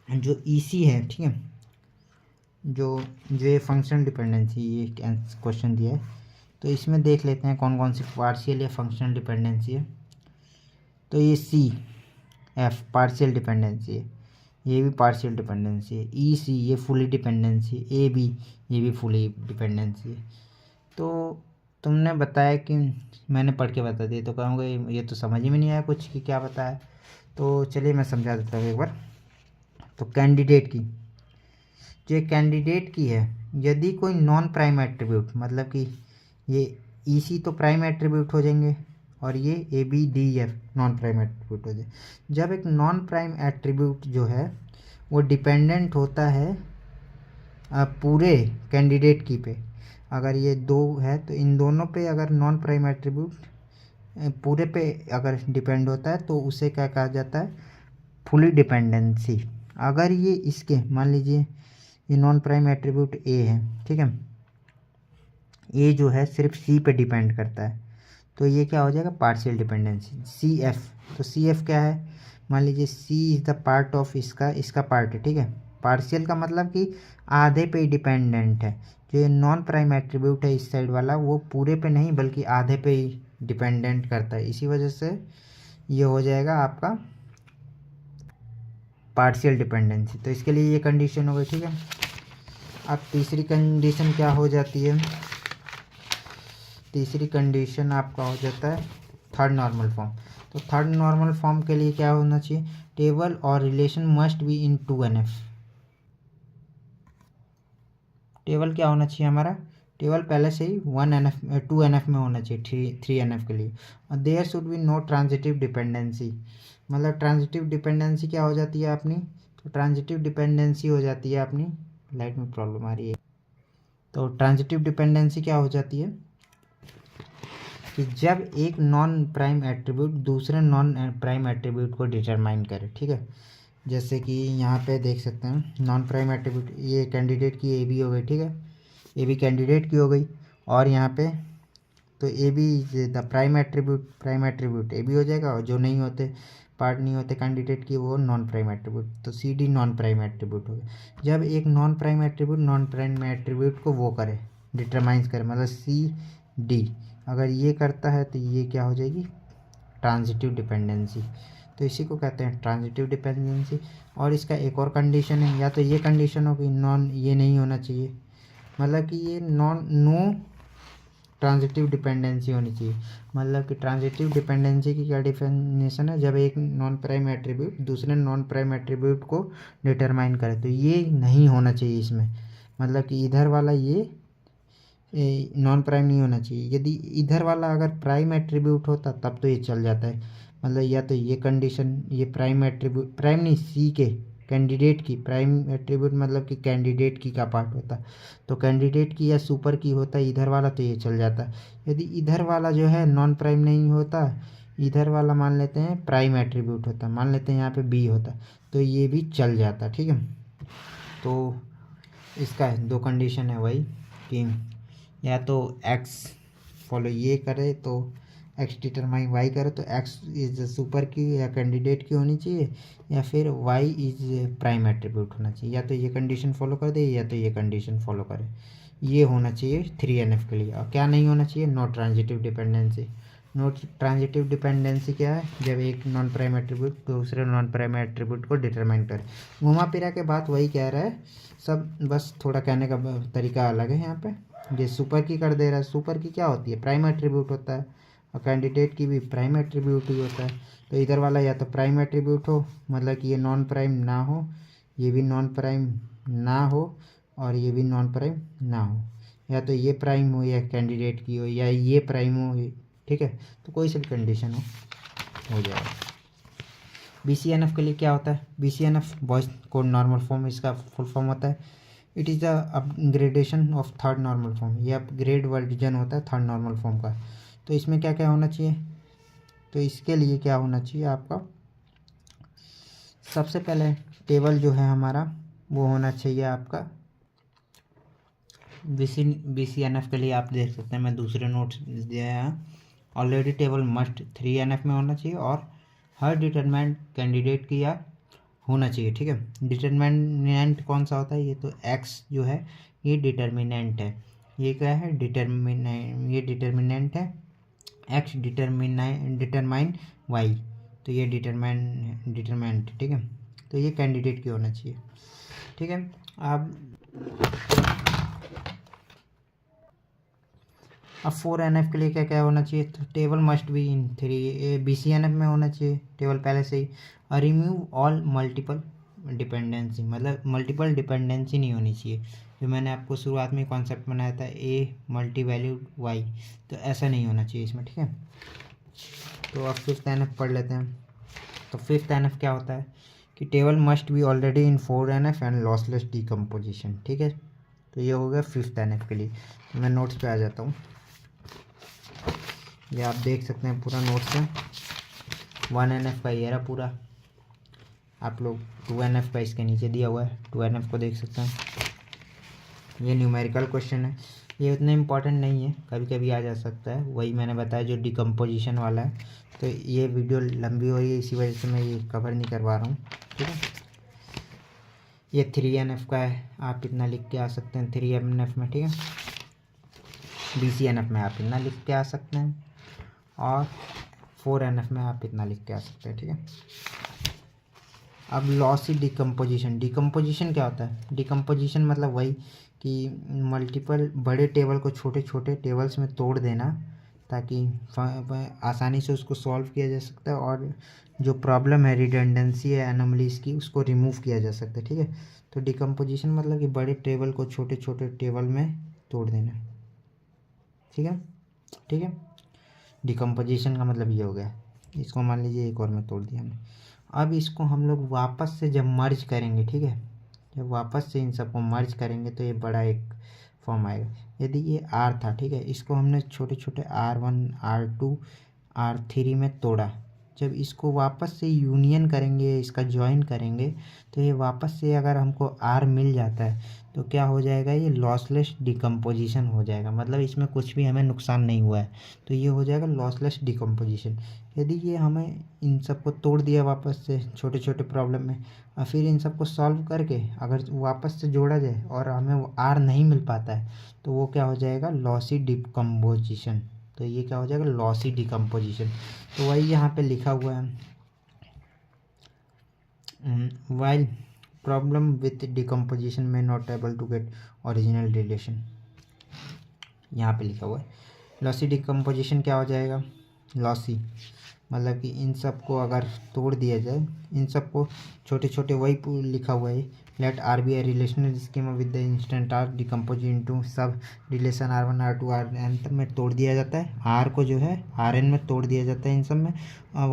जो EC है, ठीक है, जो ये फंक्शनल डिपेंडेंसी, ये क्वेश्चन दिया है, तो इसमें देख लेते हैं कौन कौन सी पार्शियल या फंक्शनल डिपेंडेंसी है। तो ये C एफ पार्शियल डिपेंडेंसी है, ये भी पार्शियल डिपेंडेंसी है। ई सी ये फुली डिपेंडेंसी है। ए बी ये भी फुली डिपेंडेंसी है। तो तुमने बताया कि मैंने पढ़ के बता दिया, तो कहूँगा ये तो समझ ही में नहीं आया कुछ कि क्या बताया। तो चलिए मैं समझा देता हूँ एक बार। तो कैंडिडेट की जो कैंडिडेट की है, यदि कोई नॉन प्राइम एट्रीब्यूट, मतलब कि ये ई सी तो प्राइम एट्रीब्यूट हो जाएंगे और ये A B D F non prime attribute हो जाए। जब एक नॉन प्राइम एट्रीब्यूट जो है वो डिपेंडेंट होता है पूरे कैंडिडेट की पे, अगर ये दो है तो इन दोनों पे अगर नॉन प्राइम एट्रीब्यूट पूरे पे अगर डिपेंड होता है तो उसे क्या कहा जाता है, फुली डिपेंडेंसी। अगर ये इसके मान लीजिए ये नॉन प्राइम एट्रीब्यूट ए है, ठीक है, ए जो है सिर्फ सी पे डिपेंड करता है, तो ये क्या हो जाएगा, पार्शियल डिपेंडेंसी। सी एफ, तो सी एफ क्या है, मान लीजिए सी इज़ द पार्ट ऑफ इसका पार्ट है, ठीक है। पार्शियल का मतलब कि आधे पे डिपेंडेंट है। जो ये नॉन प्राइम एट्रीब्यूट है इस साइड वाला, वो पूरे पे नहीं बल्कि आधे पे ही डिपेंडेंट करता है, इसी वजह से ये हो जाएगा आपका पार्शियल डिपेंडेंसी। तो इसके लिए ये कंडीशन हो गई, ठीक है। अब तीसरी कंडीशन क्या हो जाती है, तीसरी कंडीशन आपका हो जाता है थर्ड नॉर्मल फॉर्म। तो थर्ड नॉर्मल फॉर्म के लिए क्या होना चाहिए, टेबल और relation must be in 2NF। Table क्या होना चाहिए हमारा, टेबल पहले से ही 1NF 2NF में होना चाहिए, 3NF के लिए। और there should be no transitive dependency. मतलब ट्रांजिटिव डिपेंडेंसी क्या हो जाती है अपनी, तो ट्रांजिटिव डिपेंडेंसी हो जाती है अपनी, लाइट में प्रॉब्लम आ रही है। तो ट्रांजिटिव डिपेंडेंसी क्या हो जाती है कि जब एक नॉन प्राइम एट्रीब्यूट दूसरे नॉन प्राइम एट्रीब्यूट को डिटरमाइन करे, ठीक है। जैसे कि यहाँ पे देख सकते हैं नॉन प्राइम एट्रीब्यूट, ये कैंडिडेट की ए बी हो गई, ठीक है, ए बी कैंडिडेट की हो गई। और यहाँ पे तो A B the prime attribute A B हो जाएगा, और जो नहीं होते पार्ट नहीं होते कैंडिडेट की वो नॉन प्राइम एट्रीब्यूट, तो C D non prime attribute हो गया। जब एक नॉन प्राइम एट्रीब्यूट को वो करे, डिटरमाइंस करे, मतलब सी डी अगर ये करता है तो ये क्या हो जाएगी, ट्रांजिटिव डिपेंडेंसी। तो इसी को कहते हैं ट्रांजिटिव डिपेंडेंसी। और इसका एक और कंडीशन है, या तो ये कंडीशन हो कि नॉन, ये नहीं होना चाहिए, मतलब कि ये नो ट्रांजिटिव डिपेंडेंसी होनी चाहिए। मतलब कि ट्रांजिटिव डिपेंडेंसी की क्या डिफिनेशन है, जब एक नॉन प्राइम एट्रीब्यूट दूसरे नॉन प्राइम एट्रीब्यूट को डिटरमाइन करे, तो ये नहीं होना चाहिए इसमें। मतलब कि इधर वाला ये नॉन प्राइम नहीं होना चाहिए। यदि इधर वाला अगर प्राइम एट्रीब्यूट होता तब तो ये चल जाता है, मतलब या तो ये कंडीशन, ये प्राइम एट्रीब्यूट, प्राइम नहीं सी के कैंडिडेट की, प्राइम एट्रीब्यूट मतलब कि कैंडिडेट की का पार्ट होता, तो कैंडिडेट की या सुपर की होता है इधर वाला, तो ये चल जाता। यदि इधर वाला जो है नॉन प्राइम नहीं होता, इधर वाला मान लेते हैं प्राइम एट्रीब्यूट होता, मान लेते हैं यहाँ पे बी होता, तो ये भी चल जाता, ठीक है। तो इसका दो कंडीशन है वही कि या तो एक्स फॉलो ये करे तो एक्स डिटरमाइन वाई करे तो एक्स इज सुपर की या कैंडिडेट की होनी चाहिए, या फिर वाई इज प्राइम एट्रीब्यूट होना चाहिए। या तो ये कंडीशन फॉलो कर दे या तो ये कंडीशन फॉलो करे, ये होना चाहिए 3NF के लिए। और क्या नहीं होना चाहिए, no transitive dependency. No transitive dependency क्या है, जब एक नॉन प्राइम एट्रीब्यूट दूसरे नॉन प्राइम एट्रीब्यूट को डिटरमाइन करे। घुमा फिरा के बात वही कह रहा है सब, बस थोड़ा कहने का तरीका अलग है। यहाँ पे ये सुपर की कर दे रहा है, सुपर की क्या होती है, प्राइम एट्रीब्यूट होता है, और कैंडिडेट की भी प्राइम एट्रीब्यूट ही होता है। तो इधर वाला या तो प्राइम एट्रीब्यूट हो, मतलब कि ये नॉन प्राइम ना हो, ये भी नॉन प्राइम ना हो, और ये भी नॉन प्राइम ना हो, या तो ये प्राइम हो या कैंडिडेट की हो, या ये प्राइम हो, ठीक है। तो कोई सी भी कंडीशन हो जाएगा। BCNF के लिए क्या होता है, BCNF boys code normal form, इसका फुल फॉर्म होता है it is the upgradation of third normal form. ये अपग्रेड वर्जन होता है थर्ड नॉर्मल फॉर्म का। तो इसमें क्या क्या होना चाहिए, तो इसके लिए क्या होना चाहिए आपका, सबसे पहले टेबल जो है हमारा वो होना चाहिए आपका BCNF के लिए। आप देख सकते हैं मैं दूसरे नोट्स दिया है, ऑलरेडी टेबल मस्ट 3NF में होना चाहिए, और हर डिटरमाइंड कैंडिडेट की या होना चाहिए, ठीक है। डिटरमिनेंट कौन सा होता है, ये तो एक्स जो है ये डिटर्मिनेंट है, ये क्या है ये डिटर्मिनेंट है, एक्स डिटरमाइन वाई, तो ये डिटरमिनेंट, ठीक है। तो ये कैंडिडेट की होना चाहिए, ठीक है। अब 4NF के लिए क्या क्या होना चाहिए, तो table must be in 3 BCNF में होना चाहिए टेबल पहले से ही। रिमूव ऑल मल्टीपल डिपेंडेंसी, मतलब मल्टीपल डिपेंडेंसी नहीं होनी चाहिए। जो मैंने आपको शुरुआत में कॉन्सेप्ट बनाया था A मल्टी वैल्यूड Y, तो ऐसा नहीं होना चाहिए इसमें, ठीक है। तो अब 5th NF पढ़ लेते हैं। तो 5th NF क्या होता है कि table must be already in 4NF and lossless decomposition, ठीक है। तो ये हो गया 5th NF के लिए। तो मैं नोट्स पे आ जाता हूँ, ये आप देख सकते हैं पूरा नोट्स है। 1NF का ये रहा पूरा, आप लोग 2NF का इसके नीचे दिया हुआ है, 2NF को देख सकते हैं। ये न्यूमेरिकल क्वेश्चन है, ये उतना इम्पोर्टेंट नहीं है, कभी कभी आ जा सकता है। वही मैंने बताया जो डिकम्पोजिशन वाला है। तो ये वीडियो लंबी हो रही है, इसी वजह से मैं ये कवर नहीं करवा रहा हूँ, ठीक है। ये 3NF का है, आप इतना लिख के आ सकते हैं 3NF में, ठीक है। BCNF में आप इतना लिख के आ सकते हैं, और 4NF में आप इतना लिख के आ सकते हैं, ठीक है। अब लॉसी डिकम्पोजिशन क्या होता है? डिकम्पोजिशन मतलब वही कि मल्टीपल बड़े टेबल को छोटे छोटे टेबल्स में तोड़ देना, ताकि आसानी से उसको सॉल्व किया जा सकता है, और जो प्रॉब्लम है रिडंडेंसी है एनोमलीज की, उसको रिमूव किया जा सकता है, ठीक है। तो डिकम्पोजिशन मतलब कि बड़े टेबल को छोटे छोटे टेबल में तोड़ देना, ठीक है, ठीक है। डिकम्पोजिशन का मतलब ये हो गया। इसको मान लीजिए एक और में तोड़ दिया हमने। अब इसको हम लोग वापस से जब मर्ज करेंगे, ठीक है, जब वापस से इन सबको मर्ज करेंगे तो ये बड़ा एक फॉर्म आएगा। यदि ये R था, ठीक है, इसको हमने छोटे छोटे R1 R2 R3 में तोड़ा, जब इसको वापस से यूनियन करेंगे, इसका जॉइन करेंगे, तो ये वापस से अगर हमको R मिल जाता है तो क्या हो जाएगा, ये लॉसलेस डिकम्पोजिशन हो जाएगा। मतलब इसमें कुछ भी हमें नुकसान नहीं हुआ है, तो ये हो जाएगा लॉसलेस डिकम्पोजिशन। यदि ये हमें इन सबको तोड़ दिया वापस से छोटे छोटे प्रॉब्लम में, और फिर इन सबको सॉल्व करके अगर वापस से जोड़ा जाए और हमें वो R नहीं मिल पाता है, तो वो क्या हो जाएगा, लॉसी डिकम्पोजिशन। तो ये क्या हो जाएगा, लॉसी डिकम्पोजिशन। तो वही यहाँ पे लिखा हुआ है, वाइल प्रॉब्लम विथ डिकम्पोजिशन में not able to get original relation, यहाँ पे लिखा हुआ है। लॉसी डिकम्पोजिशन क्या हो जाएगा, लॉसी मतलब कि इन सब को अगर तोड़ दिया जाए, इन सब को छोटे छोटे, वही लिखा हुआ है, let R be I relational schema with the instant R decompose into sub relation R1 R2 Rn तक में तोड़ दिया जाता है। R को जो है Rn में तोड़ दिया जाता है इन सब में, और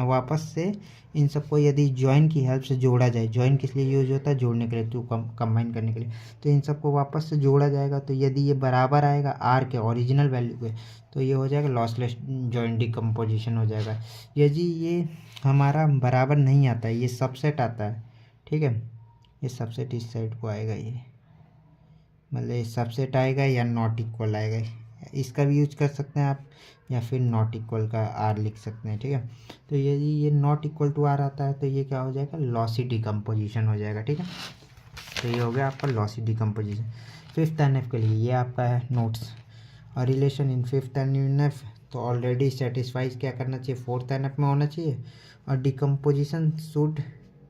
वापस से इन सबको यदि जॉइन की हेल्प से जोड़ा जाए, जॉइन किस लिए यूज होता है, जोड़ने के लिए, तो कंबाइन करने के लिए, तो इन सबको वापस से जोड़ा जाएगा। तो यदि ये बराबर आएगा R के ओरिजिनल वैल्यू के, तो ये हो जाएगा लॉसलेस जॉइंट डिकम्पोजिशन हो जाएगा। यदि ये हमारा बराबर नहीं आता है, ये सबसेट आता है, ठीक है, ये सबसेट इस साइड को आएगा, ये मतलब ये सबसेट आएगा या नॉट इक्वल आएगा, इसका भी यूज कर सकते हैं आप, या फिर नॉट इक्वल का R लिख सकते हैं, ठीक है। तो यदि ये नॉट इक्वल टू R आता है तो ये क्या हो जाएगा, लॉसी डिकम्पोजिशन हो जाएगा, ठीक है। तो ये हो गया आपका लॉसी डिकम्पोजिशन। 5th NF के लिए ये आपका है नोट्स। और रिलेशन इन 5th NF तो ऑलरेडी सेटिस्फाइज क्या करना चाहिए, 4th NF में होना चाहिए। और डिकम्पोजिशन शुड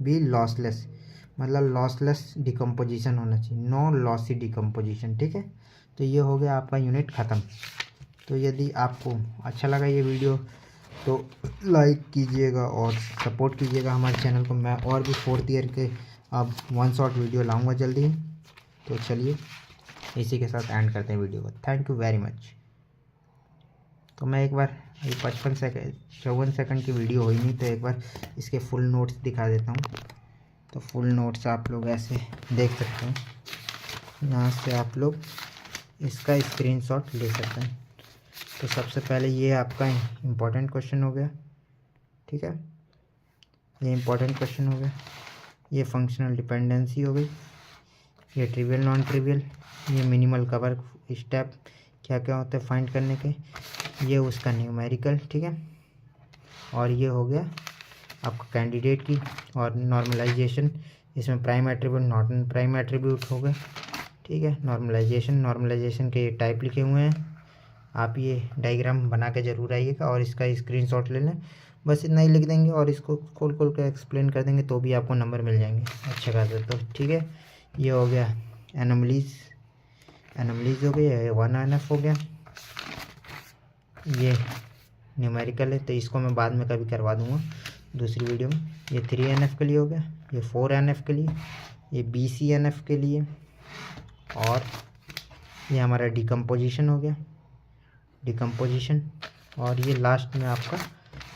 बी लॉसलेस, मतलब लॉसलेस डिकम्पोजिशन होना चाहिए, नो लॉसी डिकम्पोजिशन, ठीक है। तो ये हो गया आपका यूनिट ख़त्म। तो यदि आपको अच्छा लगा ये वीडियो तो लाइक कीजिएगा और सपोर्ट कीजिएगा हमारे चैनल को। मैं और भी 4th ईयर के अब 1 शॉट वीडियो लाऊंगा जल्दी। तो चलिए इसी के साथ एंड करते हैं वीडियो को। Thank you very much. तो मैं एक बार, ये 54 सेकंड की वीडियो हुई नहीं, तो एक बार इसके फुल नोट्स दिखा देता हूँ। तो फुल नोट्स आप लोग ऐसे देख सकते हैं, यहाँ से आप लोग इसका स्क्रीनशॉट ले सकते हैं। तो सबसे पहले ये आपका इम्पोर्टेंट क्वेश्चन हो गया, ठीक है, ये इम्पोर्टेंट क्वेश्चन हो गया। ये फंक्शनल डिपेंडेंसी हो गई, ये ट्रिवियल नॉन ट्रिवियल, ये मिनिमल कवर स्टेप क्या क्या होते हैं फाइंड करने के, ये उसका न्यूमेरिकल, ठीक है। और ये हो गया आपका कैंडिडेट की और नॉर्मलाइजेशन, इसमें prime attribute not prime attribute हो गए, ठीक है। नॉर्मलाइजेशन के ये टाइप लिखे हुए हैं, आप ये डायग्राम बना के ज़रूर आइएगा और इसका स्क्रीनशॉट ले लें। बस इतना ही लिख देंगे और इसको खोल खोल कर एक्सप्लेन कर देंगे तो भी आपको नंबर मिल जाएंगे अच्छा खासा। तो ठीक है, ये हो गया एनोमलीज हो गया, ये 1NF हो गया, ये न्यूमेरिकल है तो इसको मैं बाद में कभी करवा दूंगा दूसरी वीडियो में। ये 3NF के लिए हो गया, ये 4NF के लिए, ये BCNF के लिए, और ये हमारा डिकम्पोजिशन हो गया, डिकम्पोजिशन, और ये लास्ट में आपका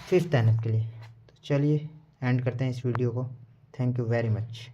5th NF के लिए। तो चलिए एंड करते हैं इस वीडियो को। Thank you very much.